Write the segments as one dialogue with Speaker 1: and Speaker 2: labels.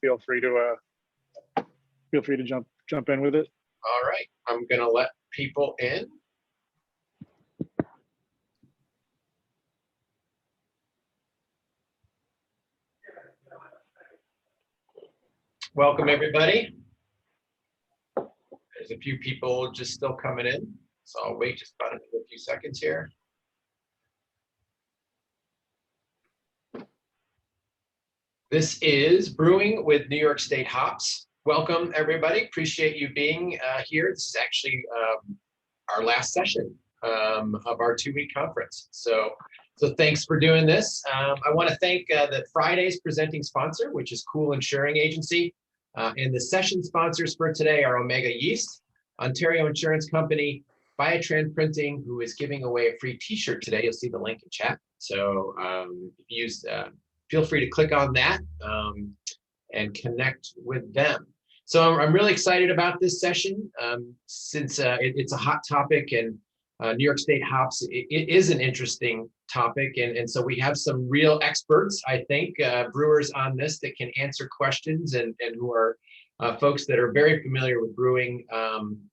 Speaker 1: feel free to jump in with it.
Speaker 2: All right, I'm gonna let people in. Welcome, everybody. There's a few people just still coming in, so I'll wait just about a few seconds here. This is Brewing with New York State Hops. Welcome, everybody. Appreciate you being here. This is actually our last session of our 2-week conference. So thanks for doing this. I want to thank the Friday's presenting sponsor, which is Cool Insuring Agency. And the session sponsors for today are Omega Yeast, Ontario Insurance Company, Biotrans Printing, who is giving away a free t-shirt today. You'll see the link in chat. So feel free to click on that and connect with them. So I'm really excited about this session since it's a hot topic, and New York State hops, it is an interesting topic. And so we have some real experts, I think, brewers on this that can answer questions and who are folks that are very familiar with brewing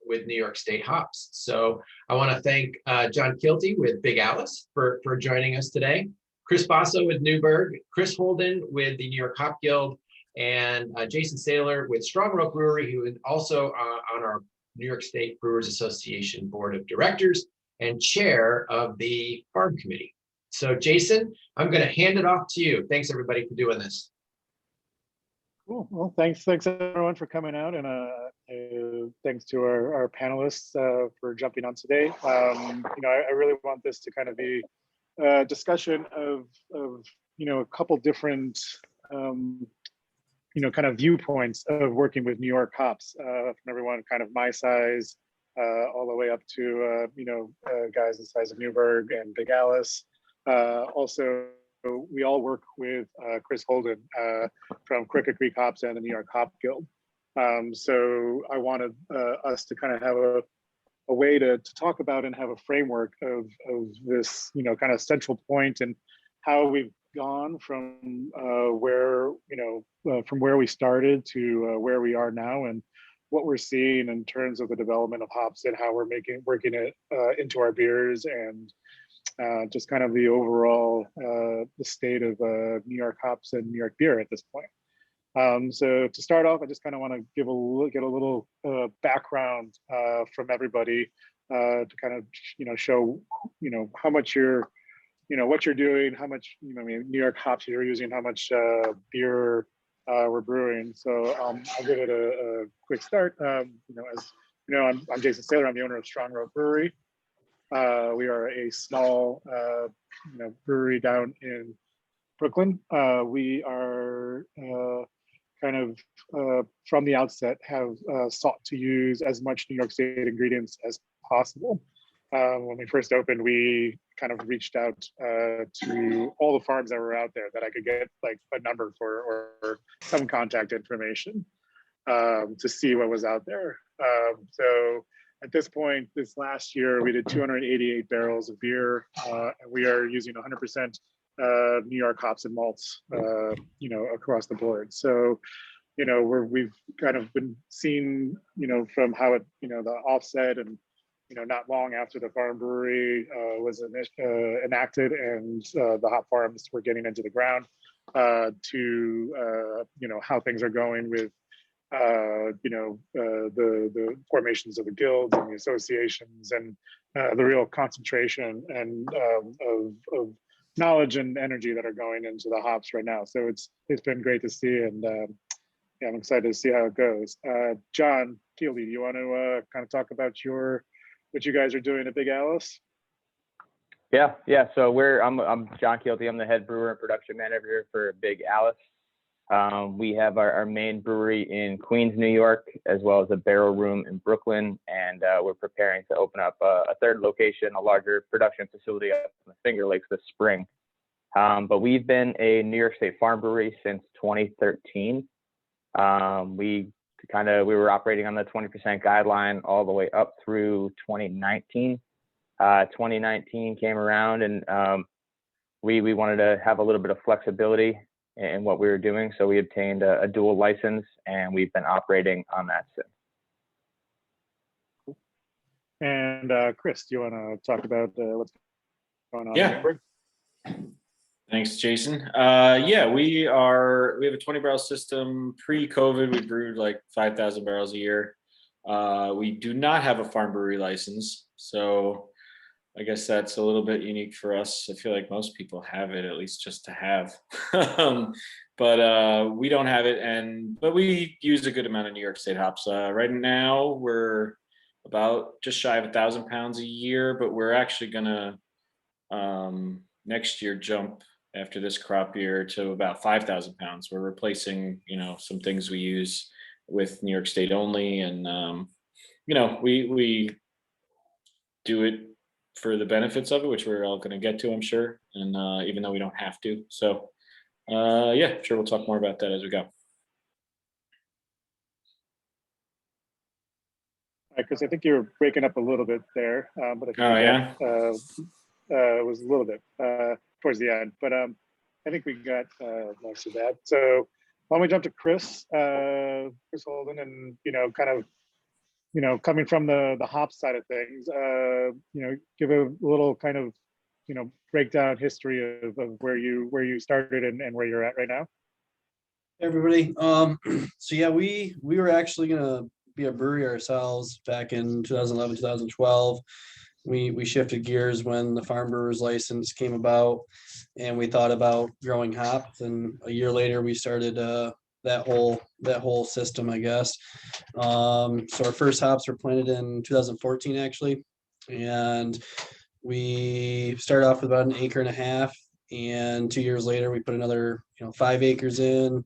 Speaker 2: with New York State hops. So I want to thank John Kielty with Big Alice for joining us today. Chris Basso with Newburgh, Chris Holden with the New York Hop Guild, and Jason Sahler with Strong Rope Brewery, who is also on our New York State Brewers Association Board of Directors and chair of the Farm Committee. So Jason, I'm going to hand it off to you. Thanks everybody for doing this.
Speaker 1: Cool. Well, thanks everyone for coming out, and thanks to our panelists for jumping on today. I really want this to kind of be a discussion of a couple different kind of viewpoints of working with New York hops, from everyone kind of my size all the way up to guys the size of Newburgh and Big Alice. Also, we all work with Chris Holden from Cricket Creek Hops and the New York Hop Guild. So I wanted us to kind of have a way to talk about and have a framework of this, kind of central point and how we've gone from where we started to where we are now, and what we're seeing in terms of the development of hops and how we're working it into our beers, and just kind of the overall the state of New York hops and New York beer at this point. So to start off, I just kind of want to get a little background from everybody to kind of show how much you're what you're doing, how much New York hops you're using, how much beer we're brewing. So I'll give it a quick start. I'm Jason Sahler. I'm the owner of Strong Rope Brewery. We are a small brewery down in Brooklyn. We are kind of from the outset have sought to use as much New York State ingredients as possible. When we first opened, we kind of reached out to all the farms that were out there that I could get like a number for or some contact information to see what was out there. So at this point, this last year, we did 288 barrels of beer, and we are using 100% New York hops and malts, across the board. So, we've kind of been seeing, from how it, the offset and, not long after the farm brewery was enacted and the hop farms were getting into the ground, to, how things are going with, the formations of the guilds and the associations and the real concentration and of knowledge and energy that are going into the hops right now. So it's been great to see, and I'm excited to see how it goes. John Kielty, do you want to kind of talk about what you guys are doing at Big Alice?
Speaker 3: Yeah. So I'm John Kielty. I'm the head brewer and production manager for Big Alice. We have our main brewery in Queens, New York, as well as a barrel room in Brooklyn, and we're preparing to open up a third location, a larger production facility up in the Finger Lakes this spring. But we've been a New York State farm brewery since 2013. We were operating on the 20% guideline all the way up through 2019. 2019 came around, and we wanted to have a little bit of flexibility in what we were doing. So we obtained a dual license, and we've been operating on that since.
Speaker 1: And Chris, do you want to talk about what's going on?
Speaker 4: Yeah. Thanks, Jason. Yeah, we have a 20 barrel system. Pre-COVID, we brewed like 5,000 barrels a year. We do not have a farm brewery license, so I guess that's a little bit unique for us. I feel like most people have it, at least just to have. But we don't have it, but we use a good amount of New York State hops. Right now, we're about just shy of 1,000 pounds a year, but we're actually gonna next year jump after this crop year to about 5,000 pounds. We're replacing, some things we use with New York State only, and we do it for the benefits of it, which we're all going to get to, I'm sure, and even though we don't have to. So yeah, sure, we'll talk more about that as we go.
Speaker 1: Because I think you're breaking up a little bit there, but if it was a little bit towards the end, but I think we got most of that. So why don't we jump to Chris Holden, and coming from the hops side of things, give a little kind of breakdown history of where you started and where you're at right now.
Speaker 5: Hey everybody. So yeah, we were actually gonna be a brewery ourselves back in 2011, 2012. We shifted gears when the farm brewer's license came about, and we thought about growing hops. And a year later, we started that whole system, I guess. So our first hops were planted in 2014, actually, and we started off with about 1.5 acres, and 2 years later, we put another 5 acres in.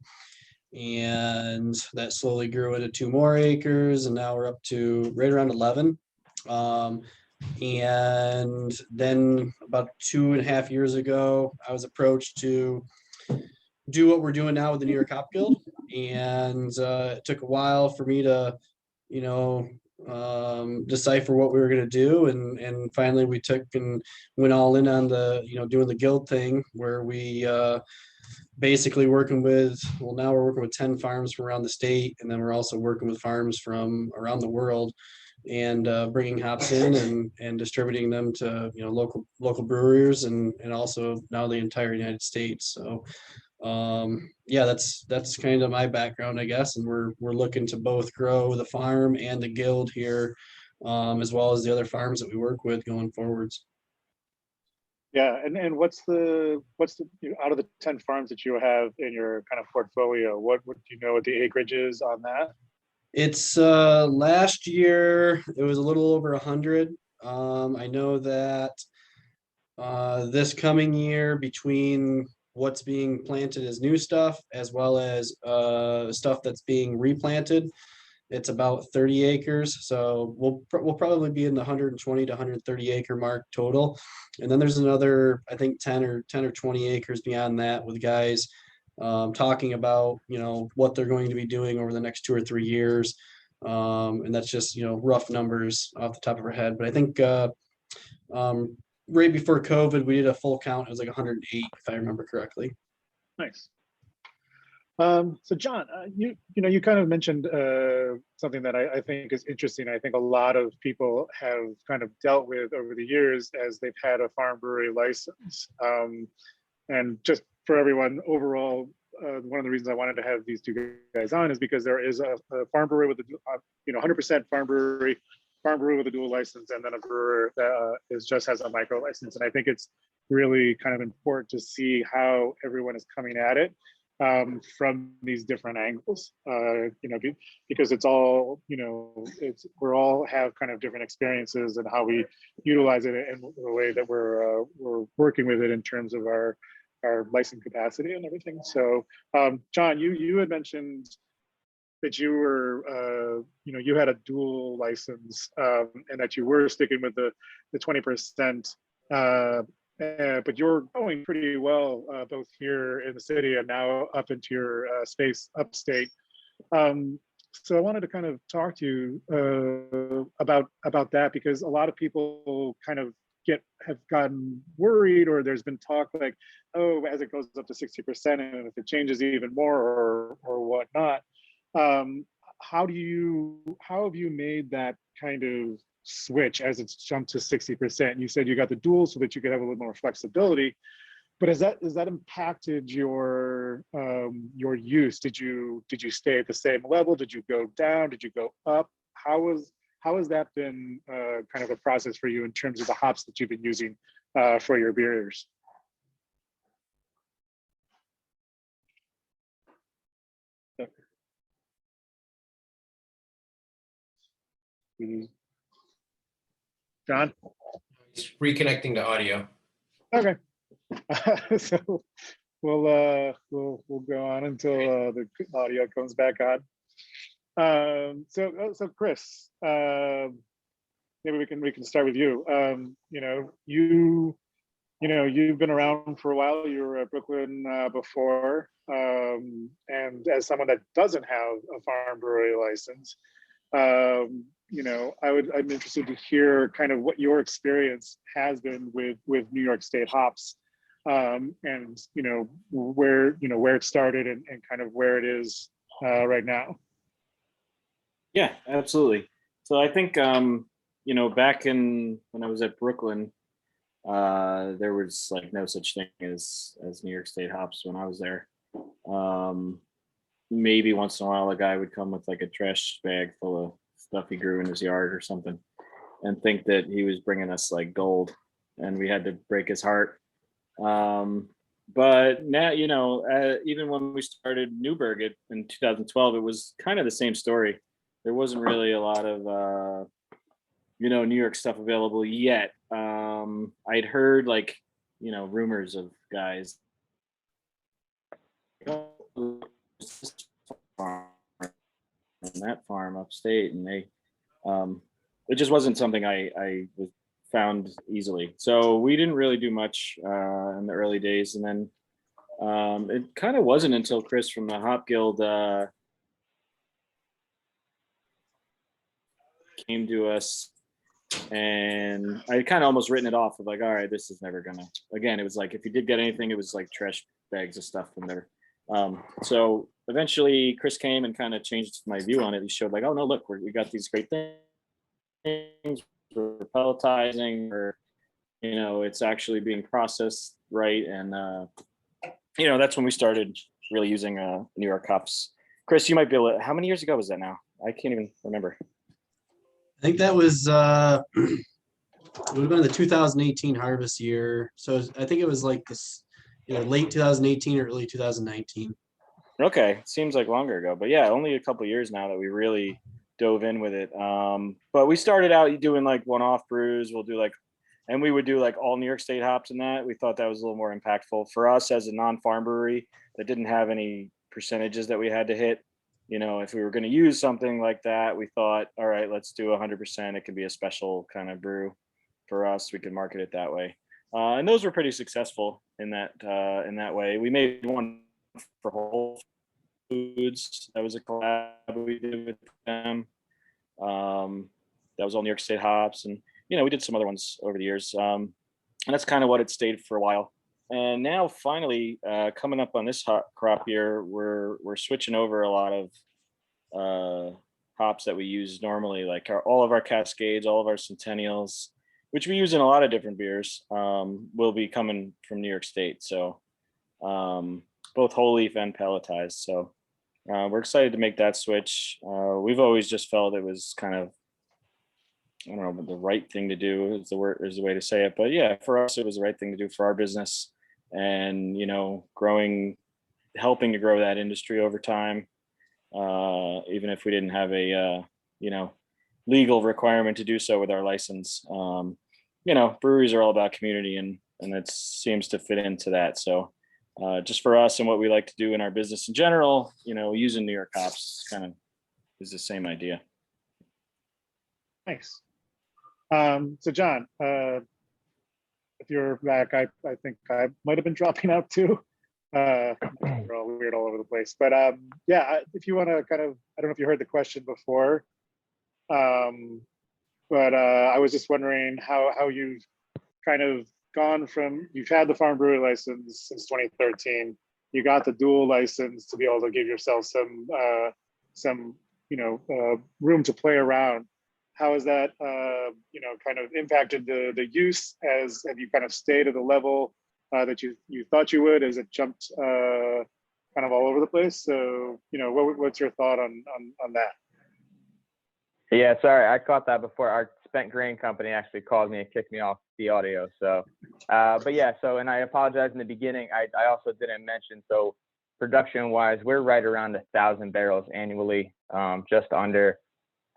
Speaker 5: And that slowly grew into 2 more acres, and now we're up to right around 11. And then about 2.5 years ago, I was approached to do what we're doing now with the New York Hop Guild, and it took a while for me to decipher what we were going to do, and finally we took and went all in on the doing the guild thing, where we basically now we're working with 10 farms from around the state, and then we're also working with farms from around the world, and bringing hops in and distributing them to local brewers, and also now the entire United States. So yeah, that's kind of my background, I guess, and we're looking to both grow the farm and the guild here, as well as the other farms that we work with going forwards.
Speaker 1: Yeah, and what's the out of the 10 farms that you have in your kind of portfolio, what do you know what the acreage is on that?
Speaker 5: It's last year it was a little over 100. I know that this coming year, between what's being planted as new stuff as well as stuff that's being replanted, it's about 30 acres. So we'll probably be in the 120 to 130 acre mark total. And then there's another, I think 10 or 20 acres beyond that, with guys talking about what they're going to be doing over the next 2 or 3 years. And that's just rough numbers off the top of our head. But I think right before COVID, we did a full count. It was like 108, if I remember correctly.
Speaker 1: Nice. So John, you kind of mentioned something that I think is interesting. I think a lot of people have kind of dealt with over the years as they've had a farm brewery license. And just for everyone overall, one of the reasons I wanted to have these two guys on is because there is a farm brewery with a 100% farm brewery with a dual license, and then a brewer that just has a micro license. And I think it's really kind of important to see how everyone is coming at it from these different angles, because it's all, we're all have kind of different experiences and how we utilize it and the way that we're working with it in terms of our license capacity and everything. So, John, you had mentioned that you were, you had a dual license, and that you were sticking with the 20%. But you're going pretty well, both here in the city and now up into your space upstate. So I wanted to kind of talk to you about that, because a lot of people kind of have gotten worried, or there's been talk like, oh, as it goes up to 60%, and if it changes even more, or whatnot. How have you made that kind of switch as it's jumped to 60%? You said you got the dual so that you could have a little more flexibility, but has that impacted your use? Did you stay at the same level? Did you go down? Did you go up? How has that been kind of a process for you in terms of the hops that you've been using for your beers? John?
Speaker 2: He's reconnecting to audio.
Speaker 1: Okay. So we'll go on until the audio comes back on. So Chris, maybe we can start with you. You've been around for a while. You were at Brooklyn before, and as someone that doesn't have a farm brewery license, I'm interested to hear kind of what your experience has been with New York State hops, and where it started and kind of where it is right now.
Speaker 4: Yeah, absolutely. So I think back when I was at Brooklyn, there was like no such thing as New York State hops when I was there. Maybe once in a while a guy would come with like a trash bag full of stuff he grew in his yard or something and think that he was bringing us like gold, and we had to break his heart. But now, even when we started Newburgh in 2012, it was kind of the same story. There wasn't really a lot of New York stuff available yet. I'd heard like rumors of guys on that farm upstate, and they it just wasn't something I was found easily. So we didn't really do much in the early days, and then it kind of wasn't until Chris from the Hop Guild came to us, and I kind of almost written it off of like, all right, this is never gonna. Again, it was like if you did get anything, it was like trash bags of stuff from there. So eventually Chris came and kind of changed my view on it. He showed like, oh no, look, we got these great things, we're pelletizing, or it's actually being processed right, and that's when we started really using New York hops. Chris, you might be able to, how many years ago was that now? I can't even remember.
Speaker 5: I think that was it would have been the 2018 harvest year. So I think it was like this, late 2018 or early 2019.
Speaker 4: Okay, seems like longer ago, but yeah, only a couple of years now that we really dove in with it. But we started out doing like one-off brews. And we would do like all New York State hops and that. We thought that was a little more impactful for us as a non-farm brewery that didn't have any percentages that we had to hit. If we were going to use something like that, we thought, all right, let's do 100%. It could be a special kind of brew for us. We could market it that way. And those were pretty successful in that way. We made one for Whole Foods. That was a collab we did with them. That was all New York State hops, and we did some other ones over the years. And that's kind of what it stayed for a while. And now finally, coming up on this crop year, we're switching over a lot of hops that we use normally, like all of our Cascades, all of our Centennials, which we use in a lot of different beers, will be coming from New York State. So both whole leaf and pelletized. So we're excited to make that switch. We've always just felt it was kind of, I don't know, the right thing to do is the way to say it. But yeah, for us, it was the right thing to do for our business, and helping to grow that industry over time, even if we didn't have a legal requirement to do so with our license. Breweries are all about community, and it seems to fit into that. So just for us and what we like to do in our business in general, using New York hops kind of is the same idea.
Speaker 1: Nice. So John, if you're back, I think I might have been dropping out too. We're all weird all over the place, but yeah, if you want to kind of, I don't know if you heard the question before, but I was just wondering how you kind of gone from, you've had the farm brewery license since 2013. You got the dual license to be able to give yourself some room to play around. How has that kind of impacted the use? Have you kind of stayed at the level that you thought you would? Has it jumped kind of all over the place? So what's your thought on that?
Speaker 3: Yeah, sorry, I caught that before. Our spent grain company actually called me and kicked me off the audio. So, but yeah, and I apologize in the beginning. I also didn't mention, so production wise, we're right around 1,000 barrels annually, just under.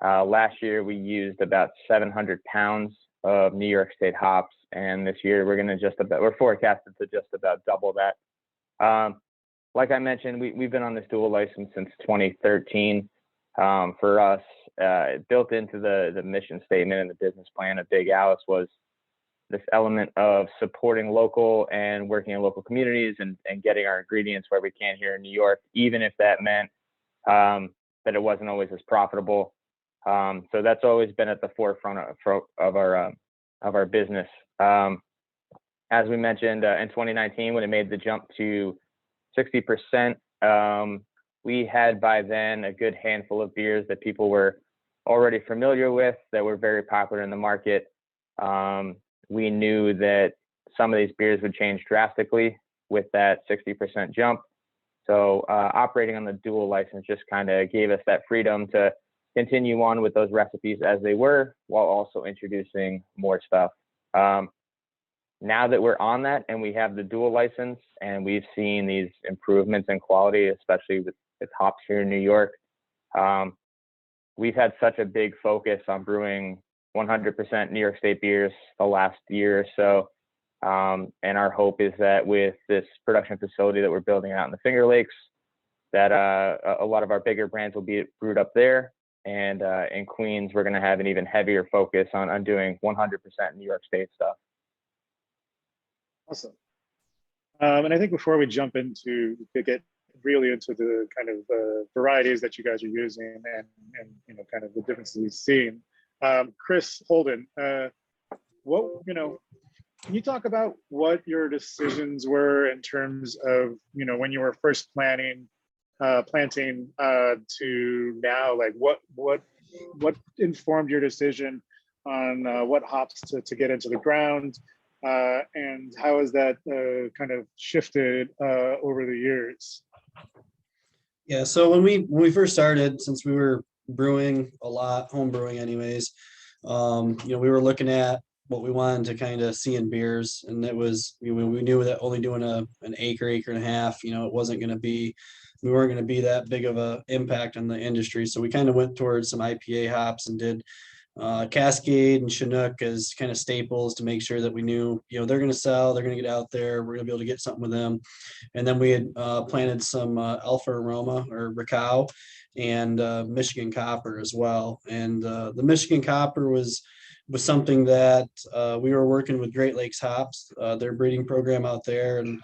Speaker 3: Last year, we used about 700 pounds of New York State hops. And this year we're forecasted to just about double that. Like I mentioned, we've been on this dual license since 2013. For us, built into the mission statement and the business plan of Big Alice was this element of supporting local and working in local communities and getting our ingredients where we can here in New York, even if that meant that it wasn't always as profitable. So that's always been at the forefront of our business. As we mentioned, in 2019, when it made the jump to 60%, we had by then a good handful of beers that people were already familiar with, that were very popular in the market. We knew that some of these beers would change drastically with that 60% jump. So operating on the dual license just kind of gave us that freedom to continue on with those recipes as they were, while also introducing more stuff. Now that we're on that and we have the dual license and we've seen these improvements in quality, especially with hops here in New York, we've had such a big focus on brewing 100% New York State beers the last year or so. And our hope is that with this production facility that we're building out in the Finger Lakes, that a lot of our bigger brands will be brewed up there. And in Queens, we're going to have an even heavier focus on doing 100% New York State stuff.
Speaker 1: Awesome. And I think before we jump into get really into the kind of varieties that you guys are using and kind of the differences we've seen, Chris, Holden, can you talk about what your decisions were in terms of when you were first planting to now, like what informed your decision on what hops to get into the ground, and how has that kind of shifted over the years?
Speaker 5: Yeah, so when we first started, since we were brewing a lot, home brewing anyways, we were looking at what we wanted to kind of see in beers, and it was we knew that only doing an acre and a half, we weren't going to be that big of a impact on the industry. So we kind of went towards some IPA hops and did Cascade and Chinook as kind of staples to make sure that we knew, they're going to sell, they're going to get out there, we're going to be able to get something with them. And then we had planted some Alpha Aroma or Ricau and Michigan Copper as well. And the Michigan Copper was something that we were working with Great Lakes Hops, their breeding program out there, and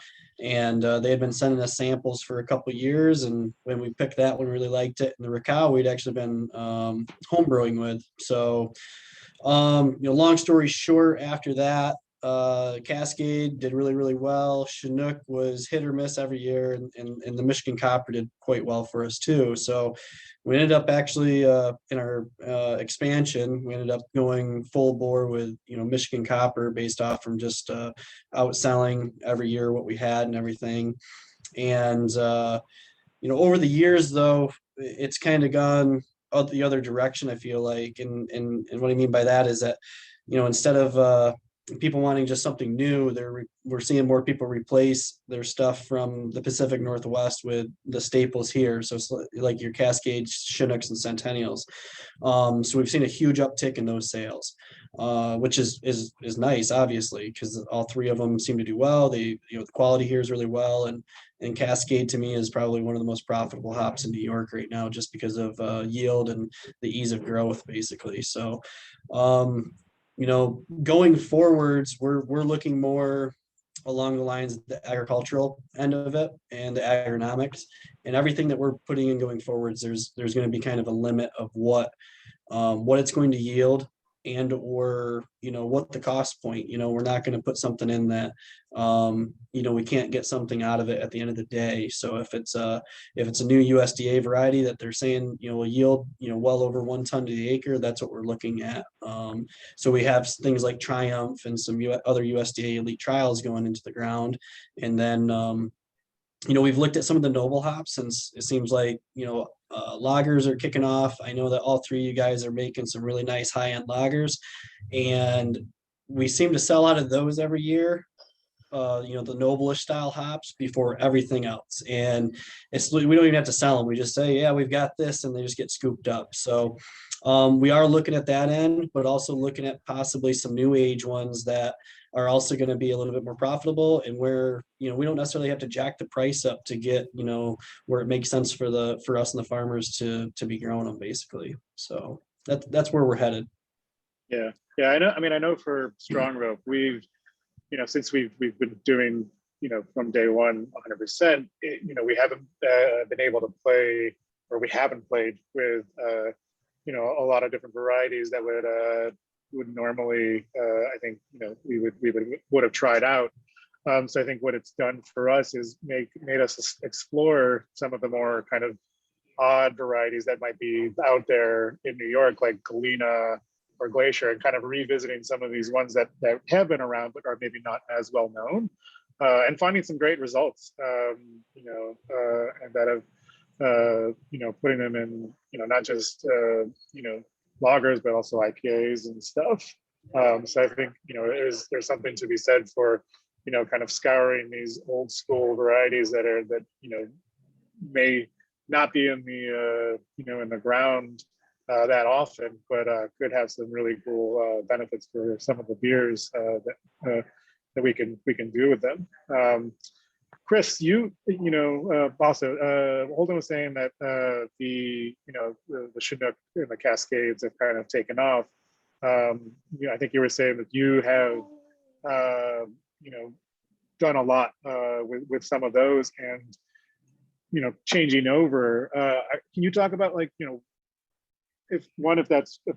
Speaker 5: they had been sending us samples for a couple of years. And when we picked that one, we really liked it. And the Ricau we'd actually been home brewing with. So, long story short, after that, Cascade did really, really well. Chinook was hit or miss every year, and the Michigan Copper did quite well for us too. So we ended up actually in our expansion, we ended up going full bore with Michigan Copper based off from just outselling every year what we had and everything. And over the years though, it's kind of gone the other direction, I feel like, and what I mean by that is that instead of people wanting just something new, we're seeing more people replace their stuff from the Pacific Northwest with the staples here. So it's like your Cascades, Chinooks, and Centennials. So we've seen a huge uptick in those sales, which is nice, obviously, because all three of them seem to do well. The quality here is really well, and Cascade to me is probably one of the most profitable hops in New York right now, just because of yield and the ease of growth, basically. So going forwards, we're looking more along the lines of the agricultural end of it and the agronomics, and everything that we're putting in going forwards. There's going to be kind of a limit of what it's going to yield and or, what the cost point, we're not going to put something in that, we can't get something out of it at the end of the day. So if it's a new USDA variety that they're saying, will yield, well over 1 ton to the acre, that's what we're looking at. So we have things like Triumph and some other USDA elite trials going into the ground. And then, we've looked at some of the noble hops, and it seems like, lagers are kicking off. I know that all three of you guys are making some really nice high-end lagers, and we seem to sell out of those every year. The noblish style hops before everything else. And we don't even have to sell them. We just say, yeah, we've got this, and they just get scooped up. So we are looking at that end, but also looking at possibly some new age ones that are also going to be a little bit more profitable, and where, we don't necessarily have to jack the price up to get, where it makes sense for us and the farmers to be growing them, basically. So that's where we're headed.
Speaker 1: Yeah. I know. I know for Strong Rope, we've, since we've been doing, from day one, 100%, we haven't been able to play, or we haven't played with, a lot of different varieties that would normally, I think, we would have tried out. So I think what it's done for us is made us explore some of the more kind of odd varieties that might be out there in New York, like Galena or Glacier, and kind of revisiting some of these ones that have been around but are maybe not as well known, and finding some great results, and that have, putting them in, not just, lagers, but also IPAs and stuff. So I think, there's something to be said for, kind of scouring these old school varieties that may not be in the, in the ground that often, but could have some really cool benefits for some of the beers that we can do with them. Chris, Basso, Holden was saying that the Chinook and the Cascades have kind of taken off. I think you were saying that you have done a lot with some of those, and changing over. Can you talk about, like, if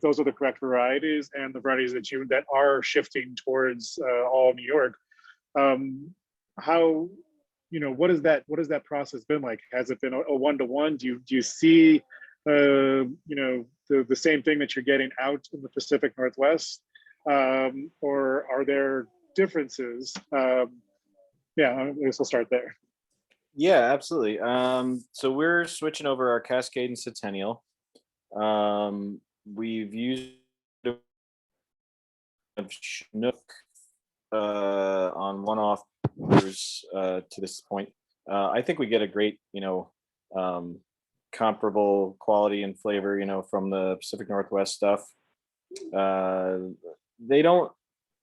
Speaker 1: those are the correct varieties, and the varieties that are shifting towards all New York? How, what has that process been like? Has it been a one-to-one? Do you see the same thing that you're getting out in the Pacific Northwest, or are there differences? I guess we'll start there.
Speaker 4: Yeah, absolutely. So we're switching over our Cascade and Centennial. We've used Chinook on one-off beers to this point. I think we get a great, comparable quality and flavor, from the Pacific Northwest stuff. They don't,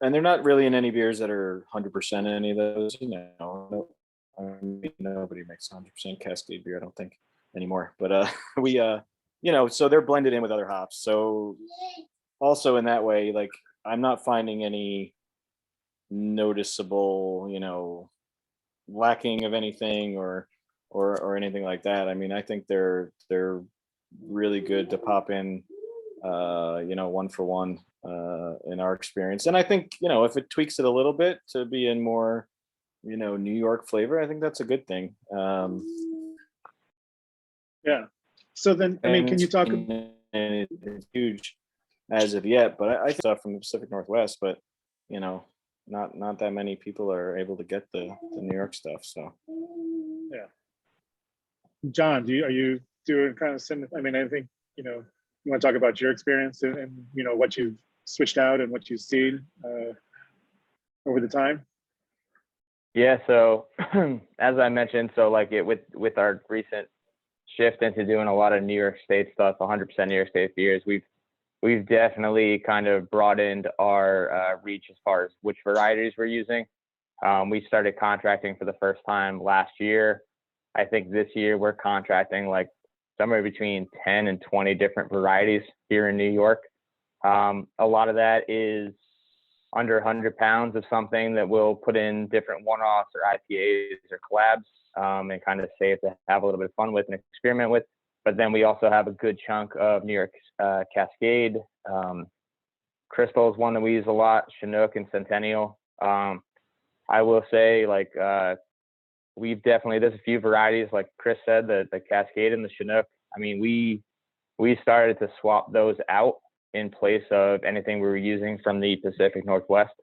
Speaker 4: and they're not really in any beers that are 100% in any of those. Nobody makes 100% Cascade beer, I don't think, anymore. But we, so they're blended in with other hops. So also in that way, like, I'm not finding any noticeable, lacking of anything or anything like that. I think they're really good to pop in, one for one in our experience. And I think, if it tweaks it a little bit to be in more, New York flavor, I think that's a good thing. Yeah.
Speaker 1: So then, can you talk?
Speaker 4: It's huge as of yet, but I think stuff from the Pacific Northwest, but not that many people are able to get the New York stuff. So
Speaker 1: yeah. John, are you doing kind of similar? I think, you want to talk about your experience and what you've switched out and what you've seen over the time?
Speaker 3: Yeah, so as I mentioned, so like with our recent shift into doing a lot of New York State stuff, 100% New York State beers, we've definitely kind of broadened our reach as far as which varieties we're using. We started contracting for the first time last year. I think this year we're contracting like somewhere between 10 and 20 different varieties here in New York. A lot of that is under 100 pounds of something that we'll put in different one-offs or IPAs or collabs, and kind of save to have a little bit of fun with and experiment with. But then we also have a good chunk of New York Cascade, Crystal is one that we use a lot, Chinook and Centennial. I will say, like, we've definitely, there's a few varieties, like Chris said, the Cascade and the Chinook. I mean, we started to swap those out in place of anything we were using from the Pacific Northwest.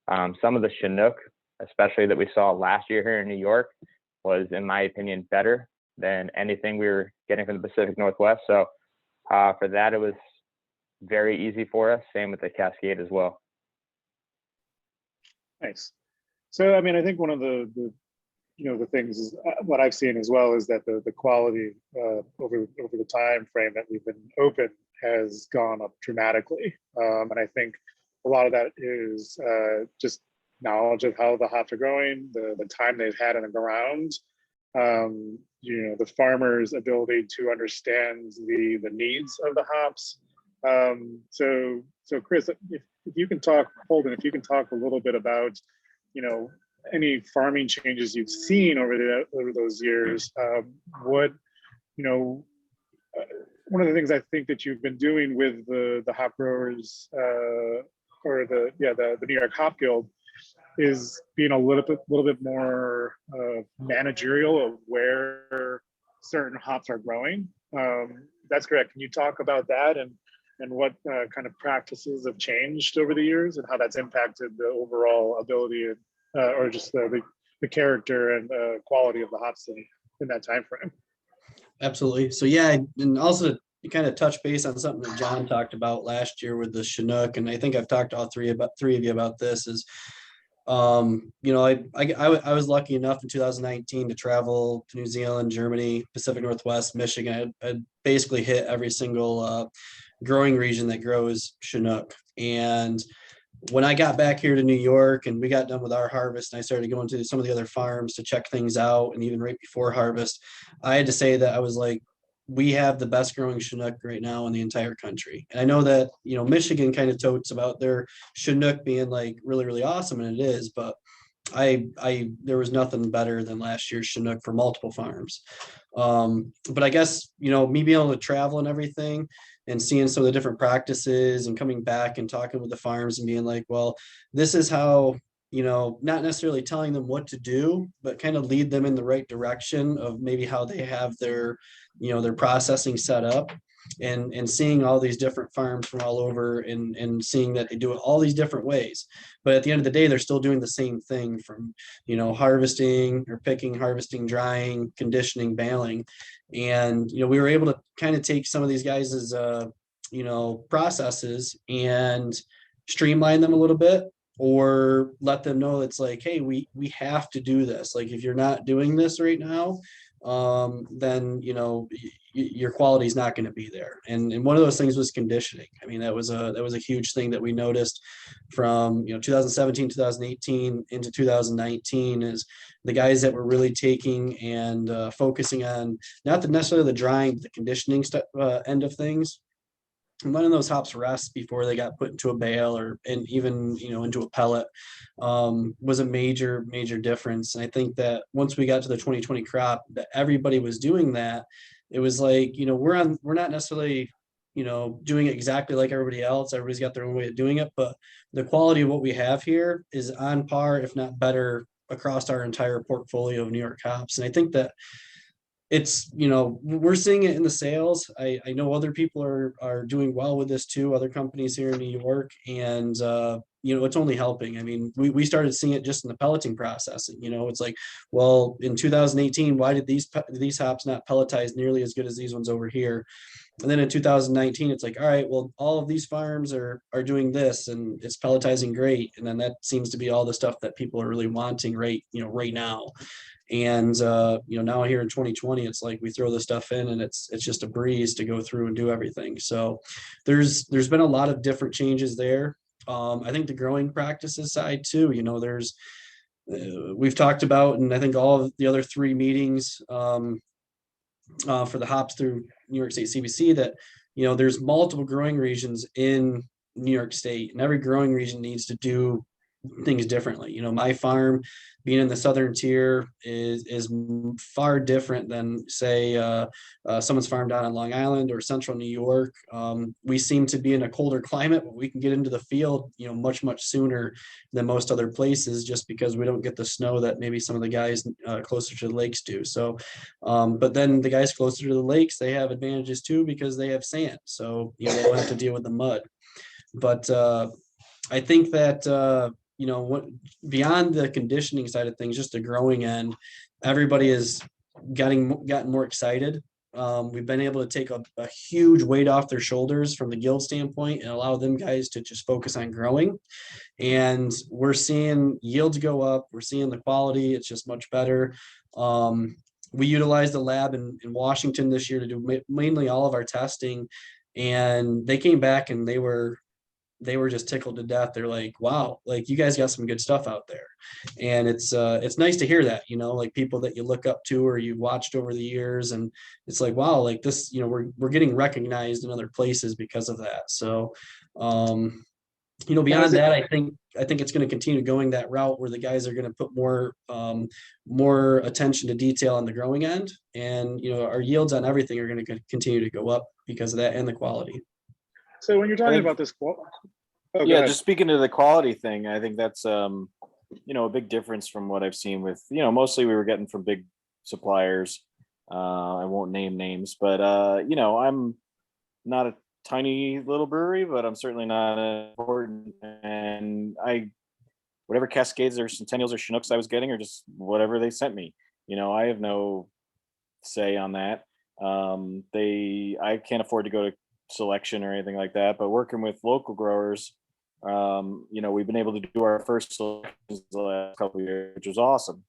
Speaker 3: Some of the Chinook, especially that we saw last year here in New York, was, in my opinion, better than anything we were getting from the Pacific Northwest. So for that, it was very easy for us. Same with the Cascade as well.
Speaker 1: Nice. So, I mean, I think one of the the things is what I've seen as well is that the quality over the time frame that we've been open has gone up dramatically. And I think a lot of that is just knowledge of how the hops are growing, the time they've had in the ground, the farmer's ability to understand the needs of the hops. So Chris, if you can talk, Holden, if you can talk a little bit about, any farming changes you've seen over those years. One of the things I think that you've been doing with the hop growers or the New York Hop Guild is being a little bit more managerial of where certain hops are growing. That's correct. Can you talk about that and what kind of practices have changed over the years and how that's impacted the overall ability or just the character and quality of the hops in that time frame?
Speaker 5: Absolutely. So yeah, and also you kind of touch base on something that John talked about last year with the Chinook, and I think I've talked to all three of you about this. Is I was lucky enough in 2019 to travel to New Zealand, Germany, Pacific Northwest, Michigan. I basically hit every single growing region that grows Chinook. And when I got back here to New York and we got done with our harvest and I started going to some of the other farms to check things out, and even right before harvest, I had to say that I was like, we have the best growing Chinook right now in the entire country. And I know that, Michigan kind of totes about their Chinook being like really, really awesome, and it is, but there was nothing better than last year's Chinook for multiple farms. But I guess, me being able to travel and everything and seeing some of the different practices and coming back and talking with the farms and being like, well, this is how, not necessarily telling them what to do, but kind of lead them in the right direction of maybe how they have their processing set up, and seeing all these different farms from all over and seeing that they do it all these different ways. But at the end of the day, they're still doing the same thing from, harvesting or picking, harvesting, drying, conditioning, baling. And, we were able to kind of take some of these guys' processes and streamline them a little bit, or let them know it's like, hey, we have to do this. Like, if you're not doing this right now, then your quality is not going to be there. And one of those things was conditioning. I mean, that was a huge thing that we noticed from 2017, 2018 into 2019, is the guys that were really taking and focusing on not necessarily the drying, but the conditioning end of things. And letting those hops rest before they got put into a bale and even into a pellet was a major difference. And I think that once we got to the 2020 crop, that everybody was doing that. It was like, we're not necessarily doing it exactly like everybody else. Everybody's got their own way of doing it, but the quality of what we have here is on par, if not better, across our entire portfolio of New York hops. And I think that it's, we're seeing it in the sales. I know other people are doing well with this too, other companies here in New York, and it's only helping. I mean, we started seeing it just in the pelleting processing. It's like, well, in 2018, why did these hops not pelletize nearly as good as these ones over here? And then in 2019, it's like, all right, well, all of these farms are doing this and it's pelletizing great. And then that seems to be all the stuff that people are really wanting right now. And now here in 2020, it's like we throw the stuff in and it's just a breeze to go through and do everything. So there's been a lot of different changes there. I think the growing practices side too, we've talked about, and I think all of the other three meetings for the hops through New York State CBC, that there's multiple growing regions in New York State, and every growing region needs to do things differently. You know, my farm being in the southern tier is far different than say someone's farm down on Long Island or central New York. We seem to be in a colder climate, but we can get into the field, you know, much sooner than most other places, just because we don't get the snow that maybe some of the guys closer to the lakes do. So, but then the guys closer to the lakes, they have advantages too because they have sand, so you know they don't have to deal with the mud. But I think that you know what, beyond the conditioning side of things, just the growing end, everybody is gotten more excited. We've been able to take a huge weight off their shoulders from the guild standpoint and allow them guys to just focus on growing. And we're seeing yields go up. We're seeing the quality. It's just much better. We utilized the lab in Washington this year to do mainly all of our testing. And they came back and they were just tickled to death. They're like, wow, like you guys got some good stuff out there. And it's nice to hear that, you know, like people that you look up to or you've watched over the years. And it's like, wow, like this, you know, we're getting recognized in other places because of that. So, you know, beyond that, I think it's going to continue going that route where the guys are going to put more attention to detail on the growing end. And, you know, our yields on everything are going to continue to go up because of that and the quality.
Speaker 1: So when you're talking about this,
Speaker 4: yeah, just speaking to the quality thing, I think that's you know, a big difference from what I've seen with, you know, mostly we were getting from big suppliers. I won't name names, but you know, I'm not a tiny little brewery, but I'm certainly not important. And whatever Cascades or Centennials or Chinooks I was getting, or just whatever they sent me, you know, I have no say on that. I can't afford to go to selection or anything like that, but working with local growers, you know, we've been able to do our first selections the last couple of years, which was awesome,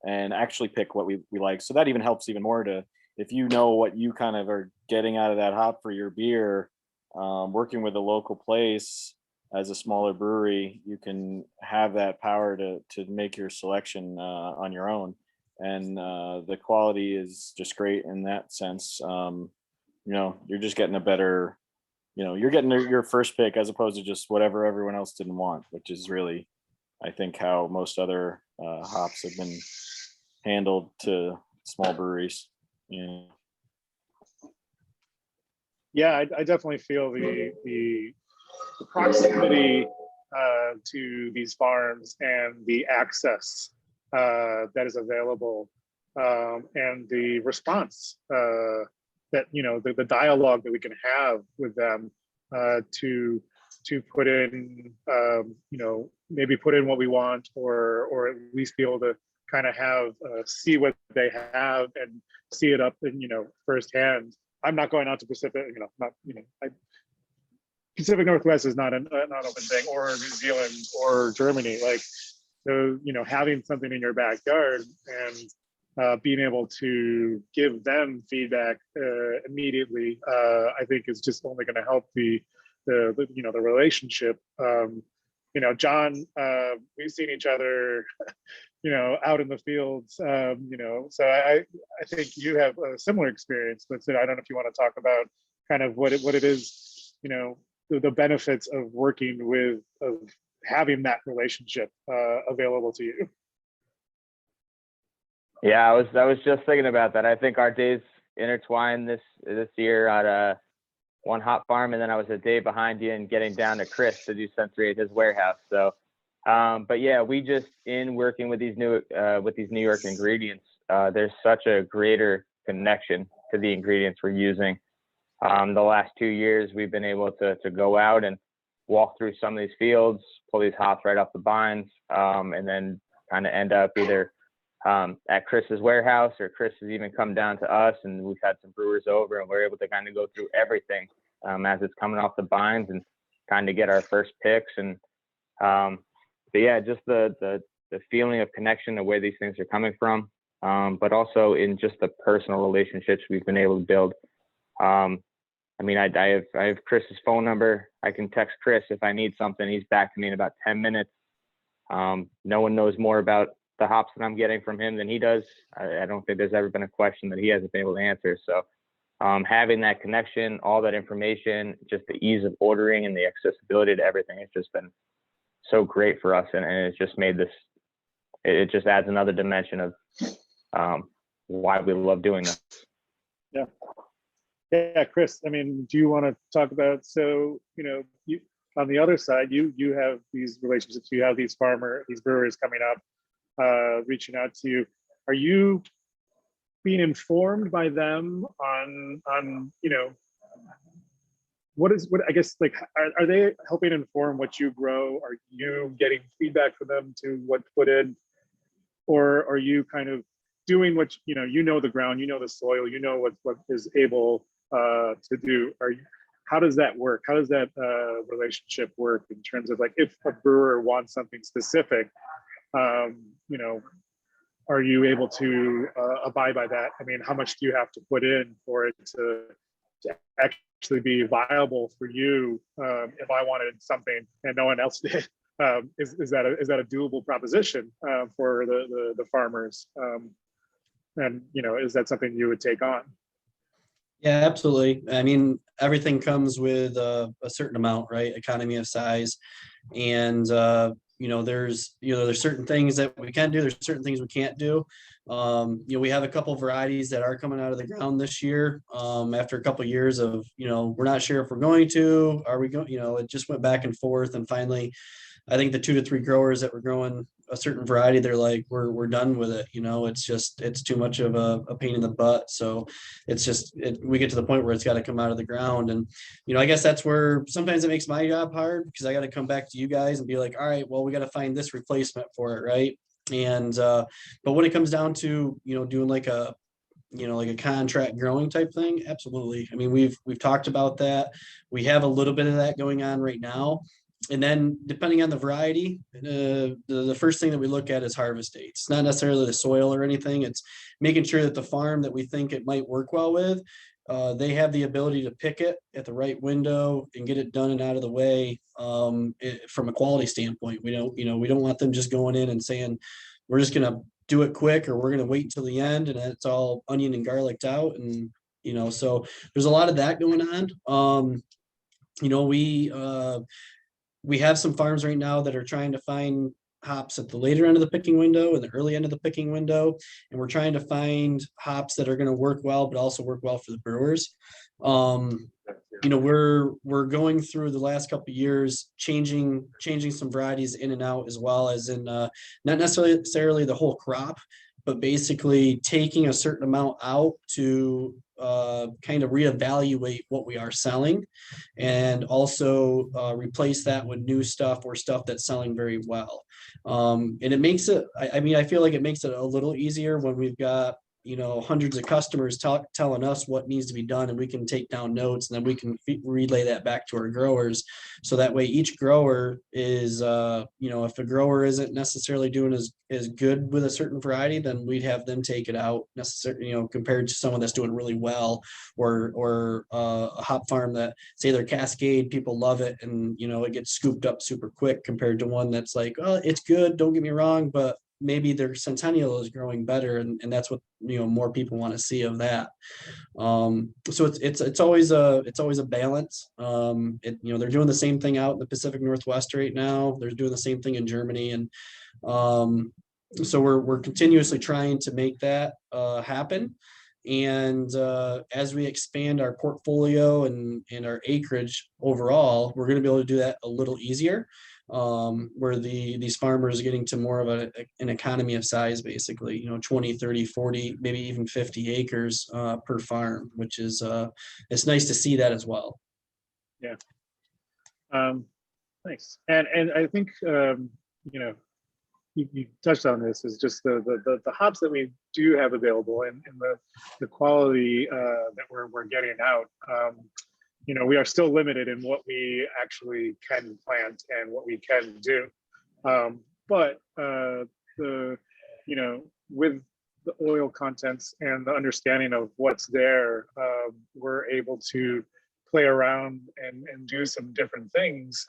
Speaker 4: and actually pick what we like. So that even helps even more to, if you know what you kind of are getting out of that hop for your beer, working with a local place as a smaller brewery, you can have that power to make your selection on your own. And the quality is just great in that sense. You know, you're just getting a better, you know, you're getting your first pick as opposed to just whatever everyone else didn't want, which is really, I think, how most other hops have been handled to small breweries.
Speaker 1: Yeah, I definitely feel the proximity to these farms and the access that is available, and the response that, you know, the dialogue that we can have with them to put in, you know, maybe put in what we want, or at least be able to kind of have see what they have and see it up in, you know, firsthand. I'm not going out to Pacific, you know, not, you know, Pacific Northwest is not an open thing, or New Zealand or Germany. Like, so, you know, having something in your backyard and being able to give them feedback immediately, I think is just only going to help the you know, the relationship. You know, John, we've seen each other, you know, out in the fields, you know, so I think you have a similar experience. But I don't know if you want to talk about kind of what it is, you know, the benefits of working with, of having that relationship available to you.
Speaker 3: Yeah, I was just thinking about that. I think our days intertwined this year at one hop farm, and then I was a day behind you and getting down to Chris to do sensory at his warehouse. So, but yeah, we just, in working with these New York ingredients, there's such a greater connection to the ingredients we're using. The last 2 years, we've been able to go out and walk through some of these fields, pull these hops right off the vines, and then kind of end up either at Chris's warehouse, or Chris has even come down to us, and we've had some brewers over, and we're able to kind of go through everything as it's coming off the vines and kind of get our first picks. And but yeah, just the feeling of connection, the way these things are coming from, but also in just the personal relationships we've been able to build. I mean, I have Chris's phone number. I can text Chris if I need something. He's back to me in about 10 minutes. No one knows more about the hops that I'm getting from him than he does. I don't think there's ever been a question that he hasn't been able to answer. So having that connection, all that information, just the ease of ordering and the accessibility to everything, it's just been so great for us, and it's just made this. It just adds another dimension of why we love doing this.
Speaker 1: Yeah. Yeah, Chris, I mean, do you want to talk about, so, you know, you, on the other side, you have these relationships, you have these brewers coming up, reaching out to you. Are you being informed by them on, you know, what I guess, like, are they helping inform what you grow? Are you getting feedback from them to what to put in? Or are you kind of doing what, you know the ground, you know the soil, you know what is able to do? How does that work? How does that relationship work in terms of, like, if a brewer wants something specific, you know, are you able to abide by that? I mean, how much do you have to put in for it to actually be viable for you? If I wanted something and no one else did, is that a doable proposition for the farmers? And, you know, is that something you would take on?
Speaker 5: Yeah, absolutely. I mean, everything comes with a certain amount, right? Economy of size. And, you know, there's certain things that we can do. There's certain things we can't do. You know, we have a couple varieties that are coming out of the ground this year. After a couple of years of, you know, we're not sure if we're going to, are we going, you know, it just went back and forth. And finally, I think the 2 to 3 growers that were growing a certain variety, they're like, we're done with it. You know, it's too much of a pain in the butt. So it's just, we get to the point where it's got to come out of the ground. And, you know, I guess that's where sometimes it makes my job hard, because I got to come back to you guys and be like, all right, well, we got to find this replacement for it. Right. And, but when it comes down to, you know, doing like a contract growing type thing, absolutely. I mean, we've talked about that. We have a little bit of that going on right now. And then depending on the variety, the first thing that we look at is harvest dates. It's not necessarily the soil or anything. It's making sure that the farm that we think it might work well with, they have the ability to pick it at the right window and get it done and out of the way. From a quality standpoint, we don't want them just going in and saying, we're just going to do it quick, or we're going to wait until the end and it's all onion and garliced out. And, you know, so there's a lot of that going on. You know, we have some farms right now that are trying to find hops at the later end of the picking window and the early end of the picking window. And we're trying to find hops that are going to work well, but also work well for the brewers. You know, we're going through the last couple of years, changing some varieties in and out, as well as in not necessarily the whole crop, but basically taking a certain amount out to kind of reevaluate what we are selling, and also replace that with new stuff or stuff that's selling very well. And it makes it, I mean, I feel like it makes it a little easier when we've got, you know, hundreds of customers telling us what needs to be done, and we can take down notes, and then we can relay that back to our growers. So that way each grower is, you know, if a grower isn't necessarily doing as good with a certain variety, then we'd have them take it out necessarily, you know, compared to someone that's doing really well, or a hop farm that, say, their Cascade, people love it, and, you know, it gets scooped up super quick, compared to one that's like, oh, it's good, don't get me wrong, but maybe their Centennial is growing better, and that's what, you know, more people want to see of that. So it's always a balance. You know, they're doing the same thing out in the Pacific Northwest right now. They're doing the same thing in Germany, and so we're continuously trying to make that happen. And as we expand our portfolio and our acreage overall, we're going to be able to do that a little easier. Where these farmers are getting to more of an economy of size, basically, you know, 20, 30, 40, maybe even 50 acres per farm, which is, it's nice to see that as well.
Speaker 1: Yeah. Nice. And I think, you know, you touched on this, is just the hops that we do have available, and the quality that we're getting out. You know, we are still limited in what we actually can plant and what we can do. But you know, with the oil contents and the understanding of what's there, we're able to play around and do some different things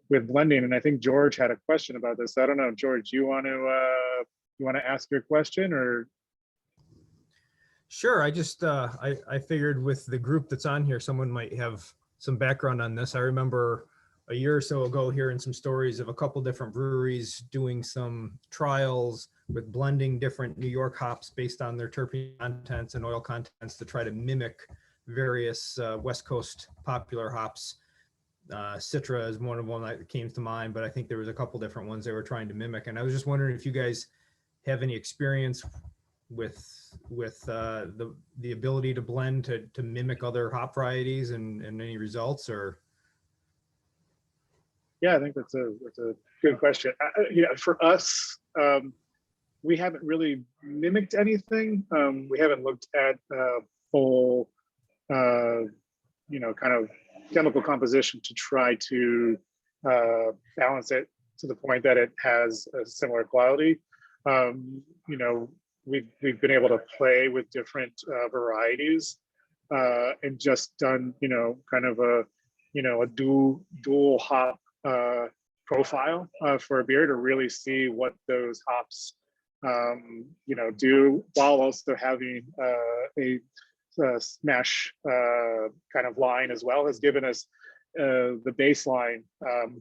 Speaker 1: with blending. And I think George had a question about this. I don't know, George, you want to ask your question, or?
Speaker 6: Sure. I just, I figured with the group that's on here, someone might have some background on this. I remember a year or so ago hearing some stories of a couple different breweries doing some trials with blending different New York hops based on their terpene contents and oil contents to try to mimic various West Coast popular hops. Citra is one of them that came to mind, but I think there was a couple different ones they were trying to mimic. And I was just wondering if you guys have any experience with the ability to blend to mimic other hop varieties and any results, or?
Speaker 1: Yeah, I think that's a good question. For us, we haven't really mimicked anything. We haven't looked at full, kind of chemical composition to try to balance it to the point that it has a similar quality. We've been able to play with different varieties and just done, kind of a dual hop profile for a beer to really see what those hops do, while also having a smash kind of line as well, has given us the baseline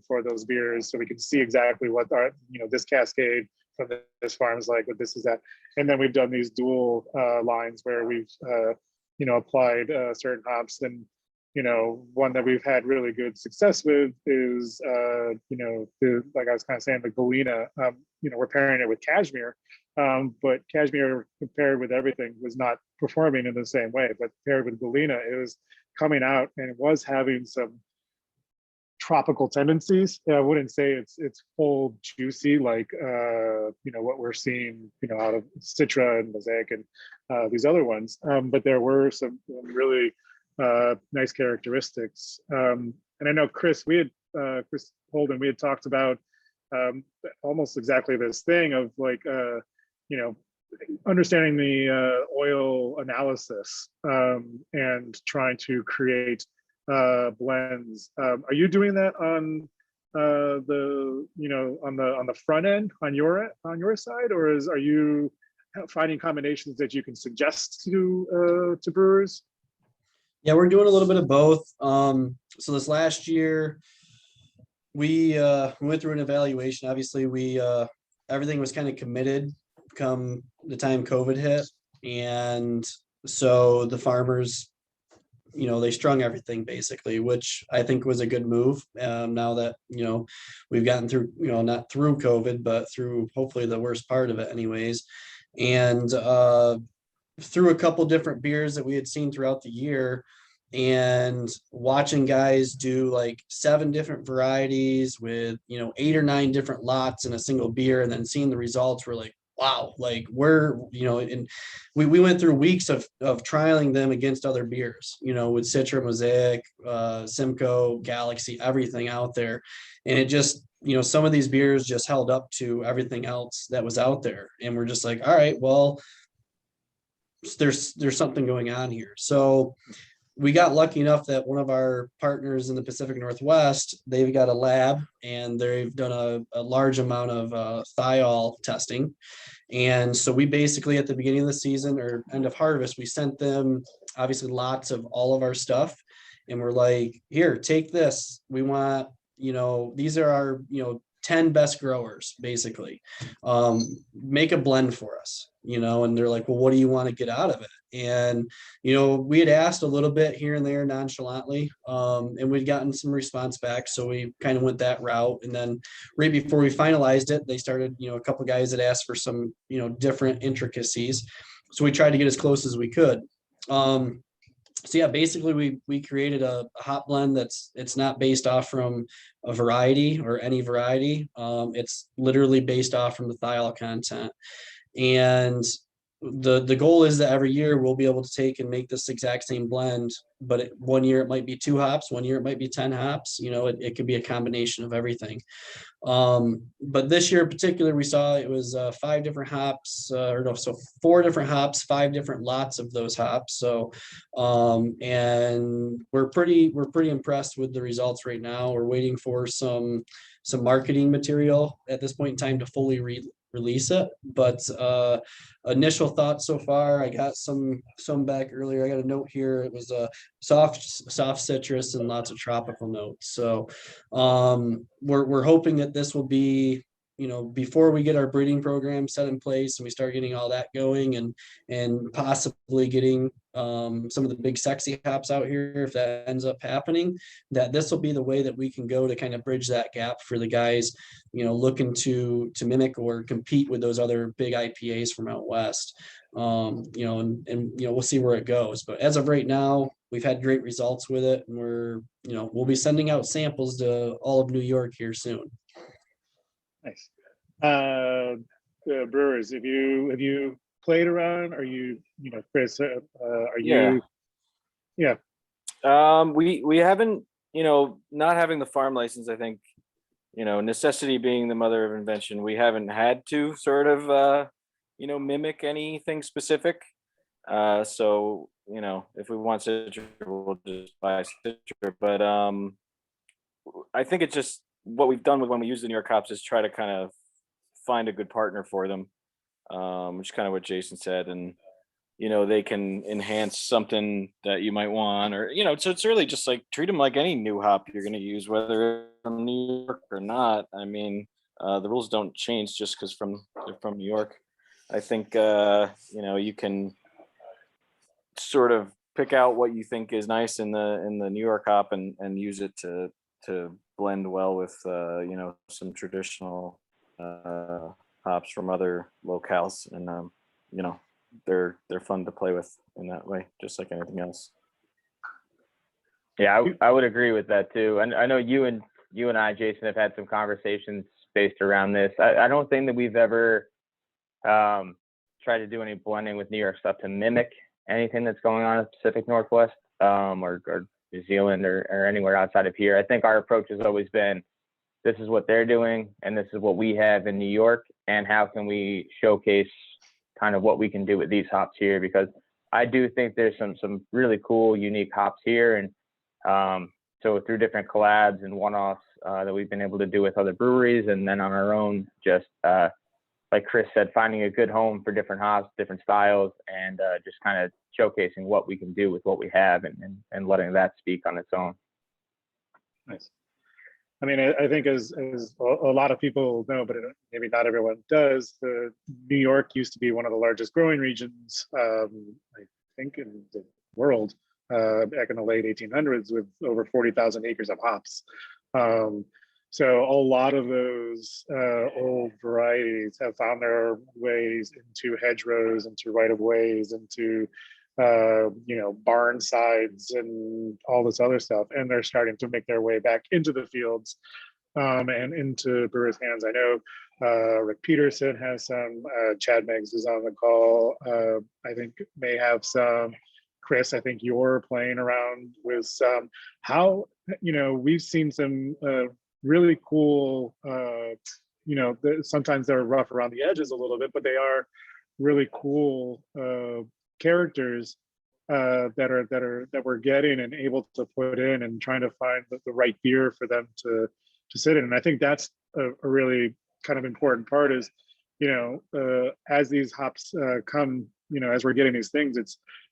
Speaker 1: for those beers, so we can see exactly what our this cascade from this farm is like, what this is that. And then we've done these dual lines where we've applied certain hops. And one that we've had really good success with is like I was kind of saying, the Galena. We're pairing it with cashmere, but cashmere compared with everything was not performing in the same way. But paired with Galena, it was coming out and it was having some tropical tendencies. I wouldn't say it's full juicy like what we're seeing out of Citra and Mosaic and these other ones, but there were some really nice characteristics. And I know Chris Holden, we had talked about almost exactly this thing of like understanding the oil analysis and trying to create blends. Are you doing that on on the front end on your side, or are you finding combinations that you can suggest to brewers?
Speaker 5: Yeah, we're doing a little bit of both. So this last year, we went through an evaluation. Obviously, we everything was kind of committed come the time COVID hit, and so the farmers, they strung everything basically, which I think was a good move. Now that we've gotten through, not through COVID, but through hopefully the worst part of it, anyways, and through a couple different beers that we had seen throughout the year, and watching guys do like 7 different varieties with 8 or 9 different lots in a single beer, and then seeing the results, we're like, wow, like we're and we went through weeks of trialing them against other beers, with Citra, Mosaic, Simcoe, Galaxy, everything out there, and it just some of these beers just held up to everything else that was out there, and we're just like, all right, well, there's something going on here. So we got lucky enough that one of our partners in the Pacific Northwest, they've got a lab and they've done a large amount of thiol testing. And so we basically, at the beginning of the season or end of harvest, we sent them obviously lots of all of our stuff. And we're like, here, take this. We want, these are our, 10 best growers, basically. Make a blend for us, and they're like, well, what do you want to get out of it? And, we had asked a little bit here and there nonchalantly, and we'd gotten some response back. So we kind of went that route. And then right before we finalized it, they started, a couple guys that asked for some, different intricacies. So we tried to get as close as we could. So yeah, basically we created a hop blend it's not based off from a variety or any variety. It's literally based off from the thiol content. And the goal is that every year we'll be able to take and make this exact same blend, but one year it might be 2 hops, one year it might be 10 hops, it could be a combination of everything. But this year in particular, we saw it was 5 different hops, so 4 different hops, 5 different lots of those hops. So, and we're pretty impressed with the results right now. We're waiting for some marketing material at this point in time to fully release it. But initial thoughts so far, I got some back earlier. I got a note here. It was a soft citrus and lots of tropical notes. So we're hoping that this will be, before we get our breeding program set in place and we start getting all that going, and possibly getting some of the big sexy hops out here, if that ends up happening, that this will be the way that we can go to kind of bridge that gap for the guys, looking to mimic or compete with those other big IPAs from out west. And we'll see where it goes. But as of right now, we've had great results with it, and we'll be sending out samples to all of New York here soon.
Speaker 1: Nice. The brewers, have you played around? Are you, Chris, are you? Yeah.
Speaker 4: We haven't, not having the farm license, I think, necessity being the mother of invention, we haven't had to sort of, mimic anything specific. So, if we want citrus, we'll just buy citrus. But I think it's just what we've done with when we use the New York hops is try to kind of find a good partner for them, which is kind of what Jason said. And, they can enhance something that you might want, or, so it's really just like treat them like any new hop you're going to use, whether from New York or not. I mean, the rules don't change just because they're from New York. I think, you can sort of pick out what you think is nice in the New York hop and use it to blend well with, some traditional hops from other locales. And, they're fun to play with in that way, just like anything else.
Speaker 3: Yeah, I would agree with that too. And I know you and I, Jason, have had some conversations based around this. I don't think that we've ever tried to do any blending with New York stuff to mimic anything that's going on in the Pacific Northwest, or New Zealand or anywhere outside of here. I think our approach has always been, this is what they're doing and this is what we have in New York, and how can we showcase kind of what we can do with these hops here, because I do think there's some really cool, unique hops here. And so through different collabs and one-offs that we've been able to do with other breweries, and then on our own, just like Chris said, finding a good home for different hops, different styles, and just kind of showcasing what we can do with what we have, and letting that speak on its own.
Speaker 1: Nice. I mean, I think as a lot of people know, but maybe not everyone does, New York used to be one of the largest growing regions, I think, in the world, back in the late 1800s, with over 40,000 acres of hops. So a lot of those old varieties have found their ways into hedgerows, into right-of-ways, into barn sides and all this other stuff, and they're starting to make their way back into the fields and into brewers' hands. I know Rick Peterson has some, Chad Meggs is on the call, I think may have some. Chris, I think you're playing around with some. How, we've seen some really cool, sometimes they're rough around the edges a little bit, but they are really cool characters that we're getting and able to put in, and trying to find the right beer for them to sit in. And I think that's a really kind of important part is, as these hops come, as we're getting these things,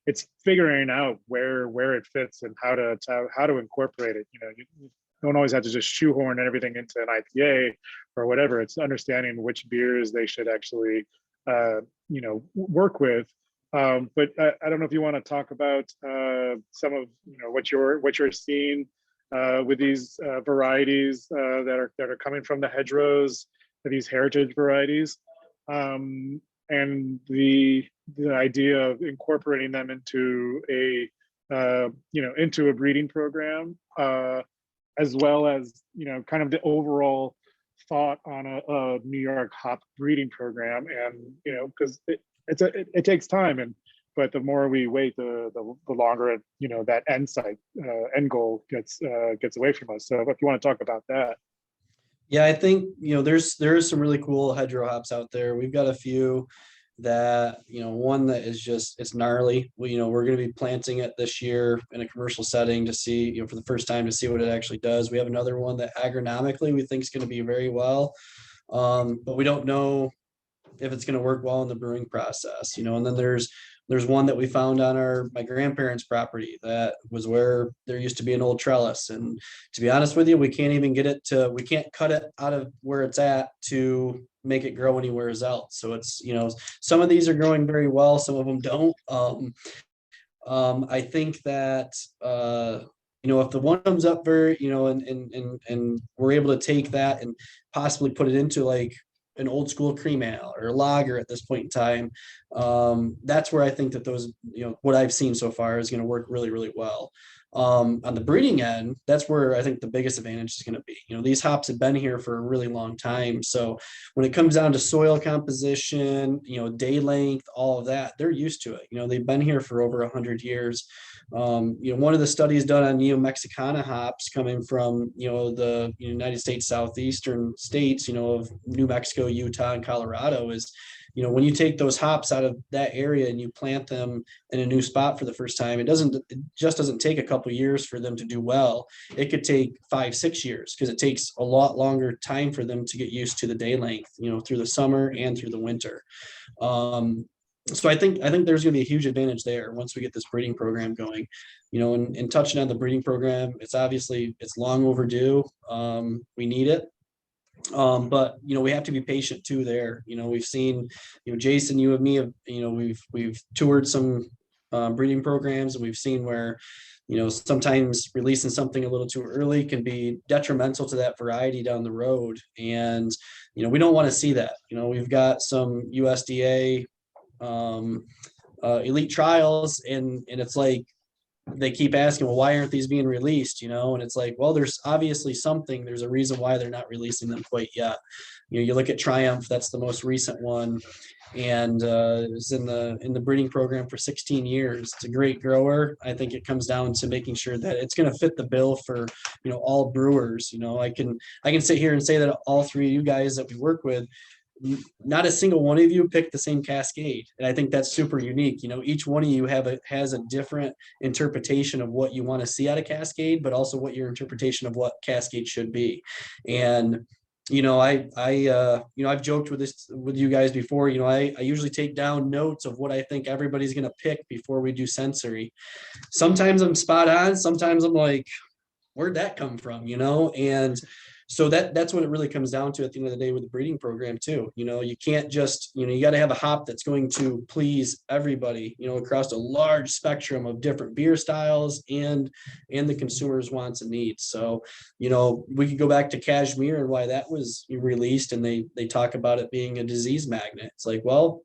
Speaker 1: it's figuring out where it fits and how to incorporate it. You don't always have to just shoehorn everything into an IPA or whatever. It's understanding which beers they should actually work with. But I don't know if you want to talk about some of what you're seeing with these varieties that are coming from the hedgerows, these heritage varieties, and the idea of incorporating them into a breeding program, as well as kind of the overall thought on a New York hop breeding program. And because it takes time, but the more we wait, the longer that end goal gets away from us. So if you want to talk about that.
Speaker 5: Yeah, I think there is some really cool hedgerow hops out there. We've got a few that one that is just, it's gnarly. We're going to be planting it this year in a commercial setting to see, for the first time, to see what it actually does. We have another one that agronomically we think is going to be very well, but we don't know if it's going to work well in the brewing process, you know. And then there's one that we found on my grandparents' property that was where there used to be an old trellis. And to be honest with you, we can't cut it out of where it's at to make it grow anywhere else. So it's, you know, some of these are growing very well, some of them don't. I think that, you know, if the one comes up very, you know, and we're able to take that and possibly put it into like an old school cream ale or lager at this point in time, that's where I think that those, you know, what I've seen so far is going to work really, really well. On the breeding end, that's where I think the biggest advantage is going to be. You know, these hops have been here for a really long time. So when it comes down to soil composition, you know, day length, all of that, they're used to it. You know, they've been here for over 100 years. You know, one of the studies done on Neo-Mexicana hops coming from, you know, the United States southeastern states, you know, of New Mexico, Utah, and Colorado is, you know, when you take those hops out of that area and you plant them in a new spot for the first time, it just doesn't take a couple of years for them to do well. It could take 5-6 years because it takes a lot longer time for them to get used to the day length, you know, through the summer and through the winter. So I think there's going to be a huge advantage there once we get this breeding program going, you know. And touching on the breeding program, it's long overdue. We need it. But you know, we have to be patient too there. You know, we've seen, you know, Jason, you and me have, you know, we've toured some breeding programs, and we've seen where, you know, sometimes releasing something a little too early can be detrimental to that variety down the road. And, you know, we don't want to see that. You know, we've got some USDA elite trials, and it's like, they keep asking, well, why aren't these being released? You know, and it's like, well, there's obviously there's a reason why they're not releasing them quite yet. You know, you look at Triumph, that's the most recent one, and it was in the breeding program for 16 years. It's a great grower. I think it comes down to making sure that it's going to fit the bill for, you know, all brewers. You know, I can sit here and say that all three of you guys that we work with, not a single one of you picked the same Cascade. And I think that's super unique. You know, each one of you has a different interpretation of what you want to see out of Cascade, but also what your interpretation of what Cascade should be. And, you know, I've joked with you guys before. You know, I usually take down notes of what I think everybody's going to pick before we do sensory. Sometimes I'm spot on. Sometimes I'm like, where'd that come from? You know? And so that's what it really comes down to at the end of the day with the breeding program too. You know, you can't just, you know, you got to have a hop that's going to please everybody, you know, across a large spectrum of different beer styles and the consumer's wants and needs. So, you know, we could go back to Cashmere and why that was released, and they talk about it being a disease magnet. It's like, well,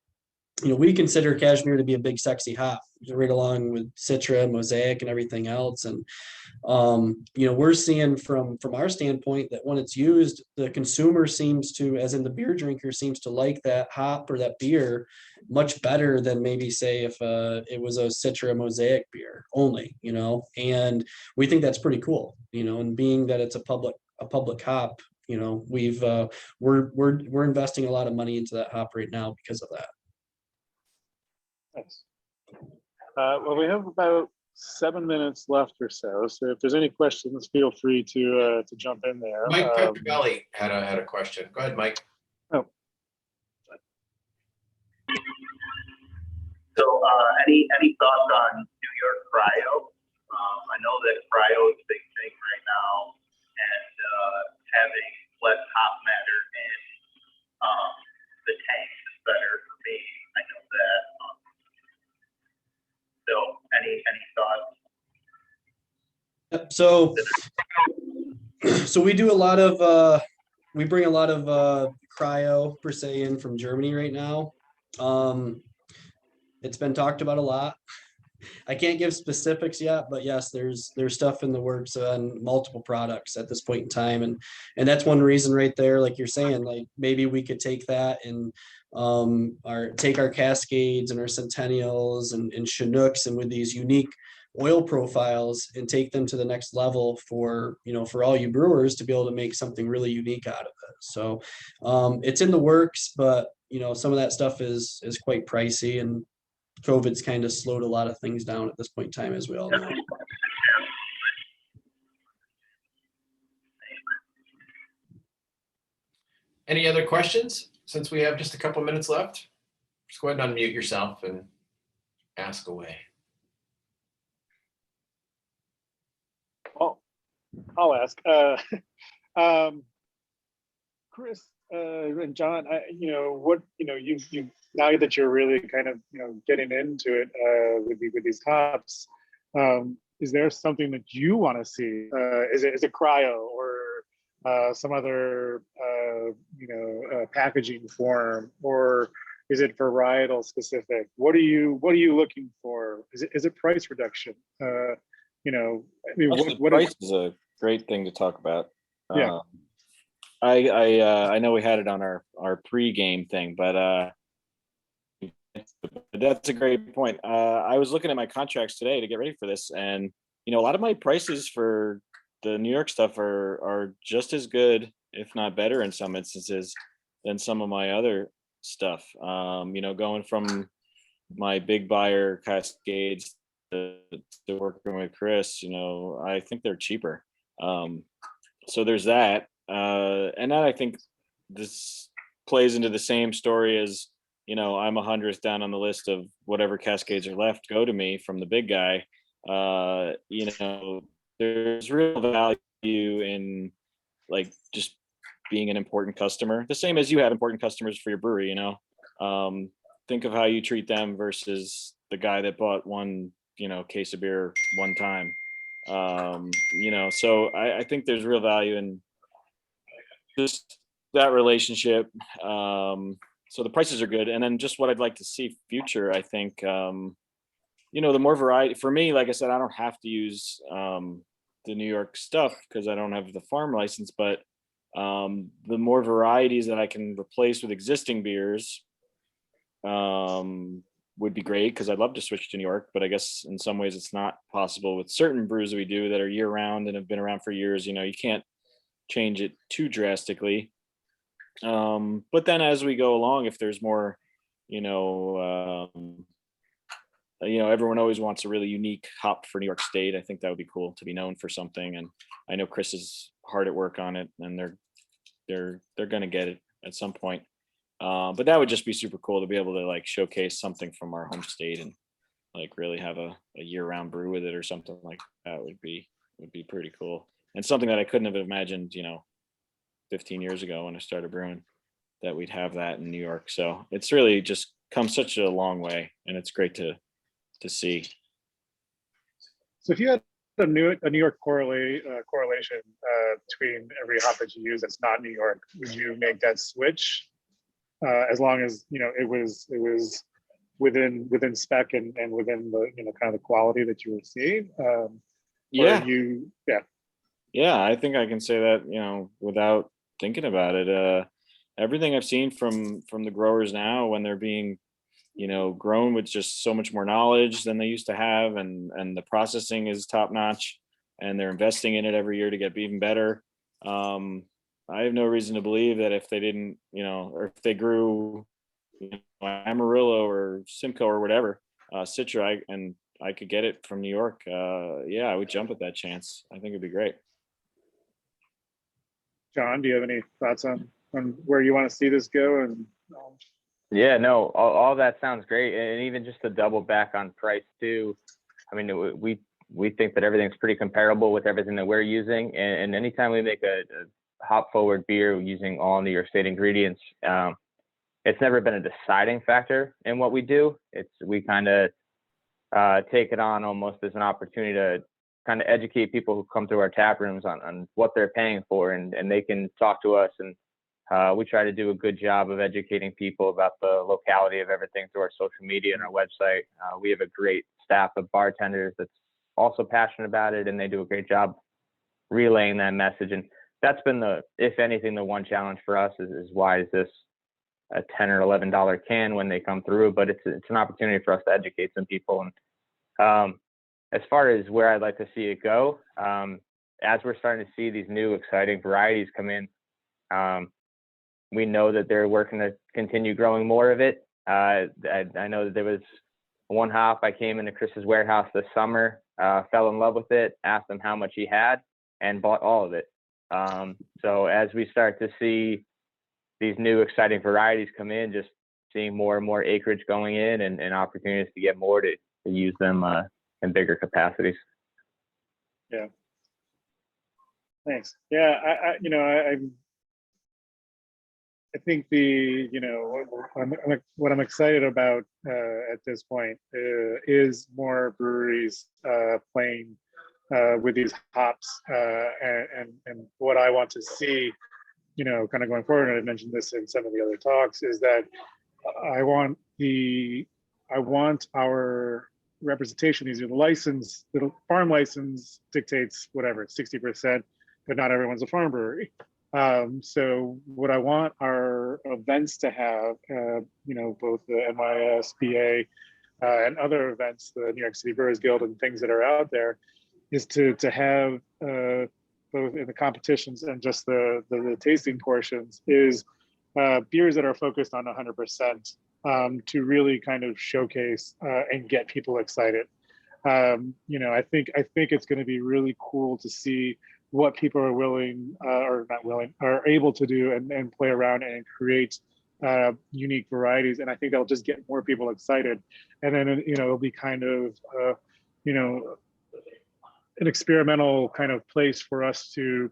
Speaker 5: you know, we consider Cashmere to be a big sexy hop right along with Citra, Mosaic, and everything else. And you know, we're seeing from our standpoint that when it's used, the consumer seems to, as in the beer drinker, seems to like that hop or that beer much better than maybe say if it was a Citra Mosaic beer only, you know. And we think that's pretty cool, you know. And being that it's a public hop, you know, we're investing a lot of money into that hop right now because of that.
Speaker 1: Nice. Well, we have about 7 minutes left or so. So if there's any questions, feel free to jump in there.
Speaker 2: Mike Petrobelli had a question. Go ahead, Mike.
Speaker 1: Oh.
Speaker 7: So any thoughts on New York Cryo? I know that Cryo is a big thing right now, and having less hop matter in the tanks is better for me. I know that. So any thoughts?
Speaker 5: So we do a lot of we bring a lot of cryo per se in from Germany right now. It's been talked about a lot. I can't give specifics yet, but yes, there's stuff in the works on multiple products at this point in time, and that's one reason right there, like you're saying, like maybe we could take that and take our Cascades and our Centennials and Chinooks, and with these unique oil profiles, and take them to the next level for, you know, for all you brewers to be able to make something really unique out of it. So it's in the works, but you know, some of that stuff is quite pricey, and COVID's kind of slowed a lot of things down at this point in time, as we all know.
Speaker 2: Any other questions? since we have just a couple minutes left, just go ahead and unmute yourself and ask away.
Speaker 1: I'll ask. Chris and John, you now that you're really kind of getting into it with these hops, is there something that you want to see? Is it cryo or some other packaging form, or is it varietal specific? What are you looking for? Is it price reduction?
Speaker 4: Actually, price is a great thing to talk about.
Speaker 1: Yeah.
Speaker 4: I know we had it on our pre-game thing, but that's a great point. I was looking at my contracts today to get ready for this, and a lot of my prices for the New York stuff are just as good, if not better, in some instances than some of my other stuff. Going from my big buyer Cascades to working with Chris, I think they're cheaper. So there's that. And then I think this plays into the same story as, I'm 100th down on the list of whatever Cascades are left go to me from the big guy. There's real value in like just being an important customer, the same as you have important customers for your brewery. Think of how you treat them versus the guy that bought one case of beer one time. So I think there's real value in just that relationship. So the prices are good, and then just what I'd like to see future, I think the more variety for me. Like I said, I don't have to use the New York stuff because I don't have the farm license, but the more varieties that I can replace with existing beers would be great, because I'd love to switch to New York, but I guess in some ways it's not possible with certain brews we do that are year round and have been around for years. You can't change it too drastically. But then as we go along, if there's more, everyone always wants a really unique hop for New York State. I think that would be cool to be known for something. And I know Chris is hard at work on it, and they're going to get it at some point. But that would just be super cool to be able to like showcase something from our home state and like really have a year-round brew with it or something like that would be pretty cool. And something that I couldn't have imagined, 15 years ago when I started brewing, that we'd have that in New York. So it's really just come such a long way, and it's great to see.
Speaker 1: So if you had a New York correlation between every hop that you use that's not New York, would you make that switch? As long as it was within spec and within the kind of the quality that you were seeing.
Speaker 4: Yeah, I think I can say that without thinking about it. Everything I've seen from the growers now, when they're being grown with just so much more knowledge than they used to have, and the processing is top notch, and they're investing in it every year to get even better. I have no reason to believe that if they didn't, or if they grew Amarillo or Simcoe or whatever, Citra, and I could get it from New York, I would jump at that chance. I think it'd be great.
Speaker 1: John, do you have any thoughts on where you want to see this go? And
Speaker 3: Yeah, no, all that sounds great. And even just to double back on price too, I mean, we think that everything's pretty comparable with everything that we're using. And anytime we make a hop forward beer using all New York State ingredients, it's never been a deciding factor in what we do. We kind of take it on almost as an opportunity to kind of educate people who come through our tap rooms on what they're paying for, and they can talk to us. And we try to do a good job of educating people about the locality of everything through our social media and our website. We have a great staff of bartenders that's also passionate about it, and they do a great job relaying that message. And that's been if anything, the one challenge for us is why is this a $10 or $11 can when they come through? But it's an opportunity for us to educate some people. And as far as where I'd like to see it go, as we're starting to see these new exciting varieties come in, we know that they're working to continue growing more of it. I know that there was one hop. I came into Chris's warehouse this summer, fell in love with it, asked him how much he had, and bought all of it. So as we start to see these new exciting varieties come in, just seeing more and more acreage going in and opportunities to get more to use them in bigger capacities.
Speaker 1: Yeah. Thanks. Yeah, I think what I'm excited about at this point is more breweries playing with these hops and what I want to see, kind of going forward. And I mentioned this in some of the other talks, is that I want our representation. These are the license, the farm license dictates whatever, 60%, but not everyone's a farm brewery. So what I want our events to have, both the NYS BA and other events, the New York City Brewers Guild and things that are out there, is to have both in the competitions and just the tasting portions, is beers that are focused on 100%, to really kind of showcase and get people excited. I think it's going to be really cool to see what people are willing or not willing, are able to do and play around and create unique varieties. And I think that'll just get more people excited. And then, it'll be kind of, an experimental kind of place for us to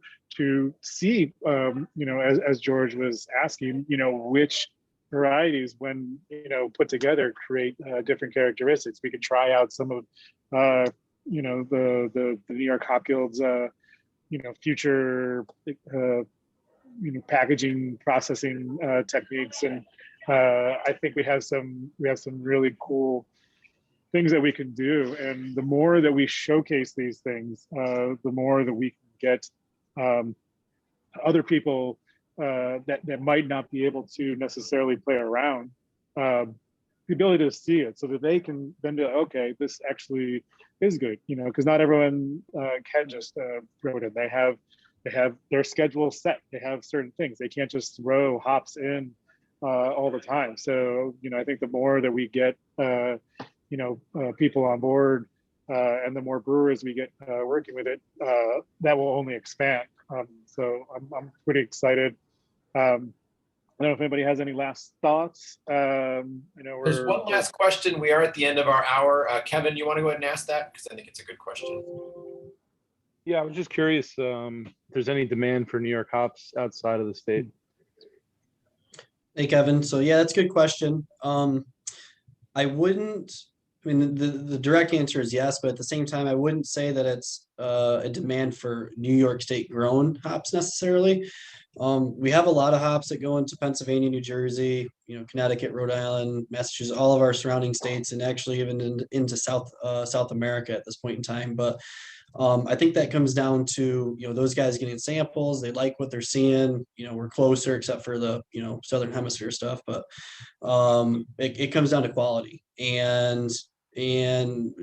Speaker 1: see, as George was asking, which varieties, when put together, create different characteristics. We could try out some of the New York Hop Guild's future packaging processing techniques, and I think we have some really cool things that we can do. And the more that we showcase these things, the more that we can get other people that might not be able to necessarily play around, the ability to see it, so that they can then be like, okay, this actually is good, because not everyone can just throw it in. They have their schedule set. They have certain things. They can't just throw hops in all the time. So, I think the more that we get, people on board, and the more brewers we get working with it, that will only expand. So I'm pretty excited. I don't know if anybody has any last thoughts.
Speaker 2: There's one last question. We are at the end of our hour. Kevin, you want to go ahead and ask that? Because I think it's a good question.
Speaker 8: Yeah, I was just curious if there's any demand for New York hops outside of the state.
Speaker 5: Hey, Kevin. So yeah, that's a good question. The direct answer is yes, but at the same time, I wouldn't say that it's a demand for New York State grown hops necessarily. We have a lot of hops that go into Pennsylvania, New Jersey, Connecticut, Rhode Island, Massachusetts, all of our surrounding states, and actually even into South America at this point in time. But I think that comes down to, those guys getting samples. They like what they're seeing. We're closer, except for the, Southern Hemisphere stuff, but it comes down to quality. And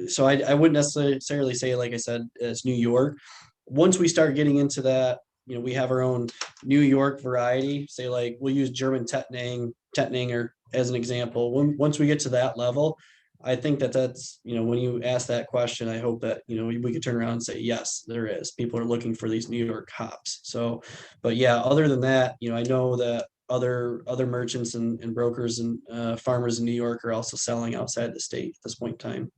Speaker 5: so I wouldn't necessarily say, like I said, it's New York. Once we start getting into that, we have our own New York variety, say like we'll use German Tettnanger as an example. Once we get to that level, I think that's, when you ask that question, I hope that, we could turn around and say, yes, there is. People are looking for these New York hops. So, but yeah, other than that, I know that other merchants and brokers and farmers in New York are also selling outside the state at this point in time.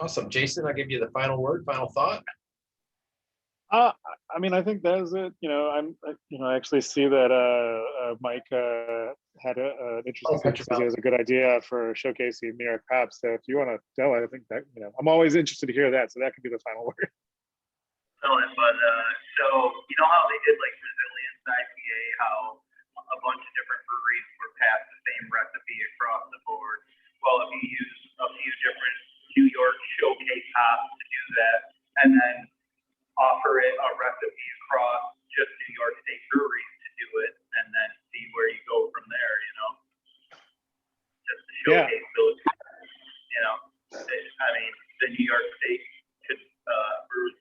Speaker 2: Awesome. Jason, I'll give you the final word, final thought.
Speaker 1: I think that is it. I actually see that Mike had an interesting picture, because he has a good idea for showcasing New York hops. So if you want to tell, I think that, I'm always interested to hear that. So that could be the final word.
Speaker 7: But so how they did like Brazilian IPA, how a bunch of different breweries were passed the same recipe across the board. Well, if you use a few different New York showcase hops to do that, and then offer it a recipe across just New York State breweries to do it, and then see where you go from there, just to showcase those, the New York State brewers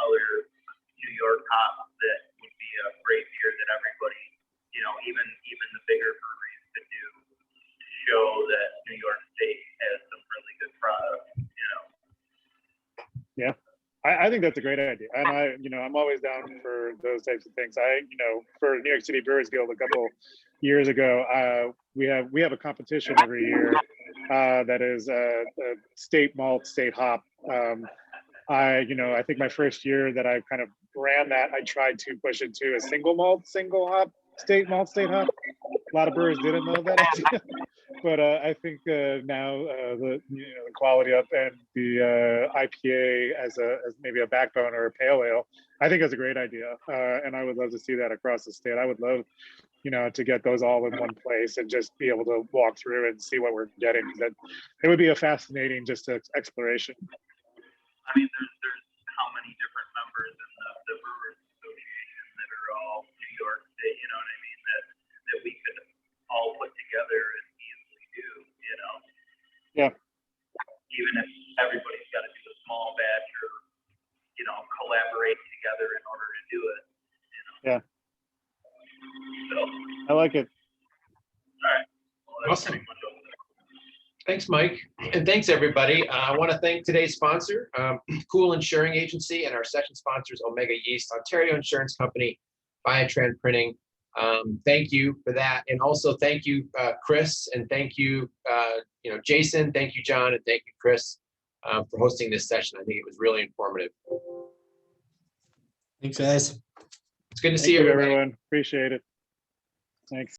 Speaker 7: other New York hops that would be a great beer that everybody, you know, even the bigger breweries could do to show that New York State has some really good products, you know.
Speaker 1: Yeah, I think that's a great idea. And I'm always down for those types of things. For New York City Brewers Guild a couple years ago, we have a competition every year that is a state malt, state hop. I think my first year that I kind of ran that, I tried to push it to a single malt, single hop, state malt, state hop. A lot of brewers didn't love that idea. But I think now the quality up and the IPA as maybe a backbone or a pale ale, I think is a great idea, and I would love to see that across the state. I would love, to get those all in one place and just be able to walk through and see what we're getting. That it would be a fascinating exploration.
Speaker 7: I mean, there's how many different members in the Brewers Association that are all New York State, you know what I mean? That we could all put together and easily do, you know?
Speaker 1: Yeah.
Speaker 7: Even if everybody's got to do a small batch or, collaborate together in order to do it, you know?
Speaker 1: Yeah.
Speaker 7: So,
Speaker 1: I like it.
Speaker 7: all right. Well, that's
Speaker 2: Awesome.
Speaker 7: pretty much all.
Speaker 2: Thanks, Mike. And thanks, everybody. I want to thank today's sponsor, Cool Insuring Agency, and our session sponsors, Omega Yeast, Ontario Insurance Company, Biotran Printing. Thank you for that. And also thank you, Chris, and thank you, Jason. Thank you, John, and thank you, Chris, for hosting this session. I think it was really informative.
Speaker 5: Thanks, guys.
Speaker 2: It's good to
Speaker 1: Thank
Speaker 2: see
Speaker 1: you,
Speaker 2: everybody.
Speaker 1: everyone. Appreciate it. Thanks.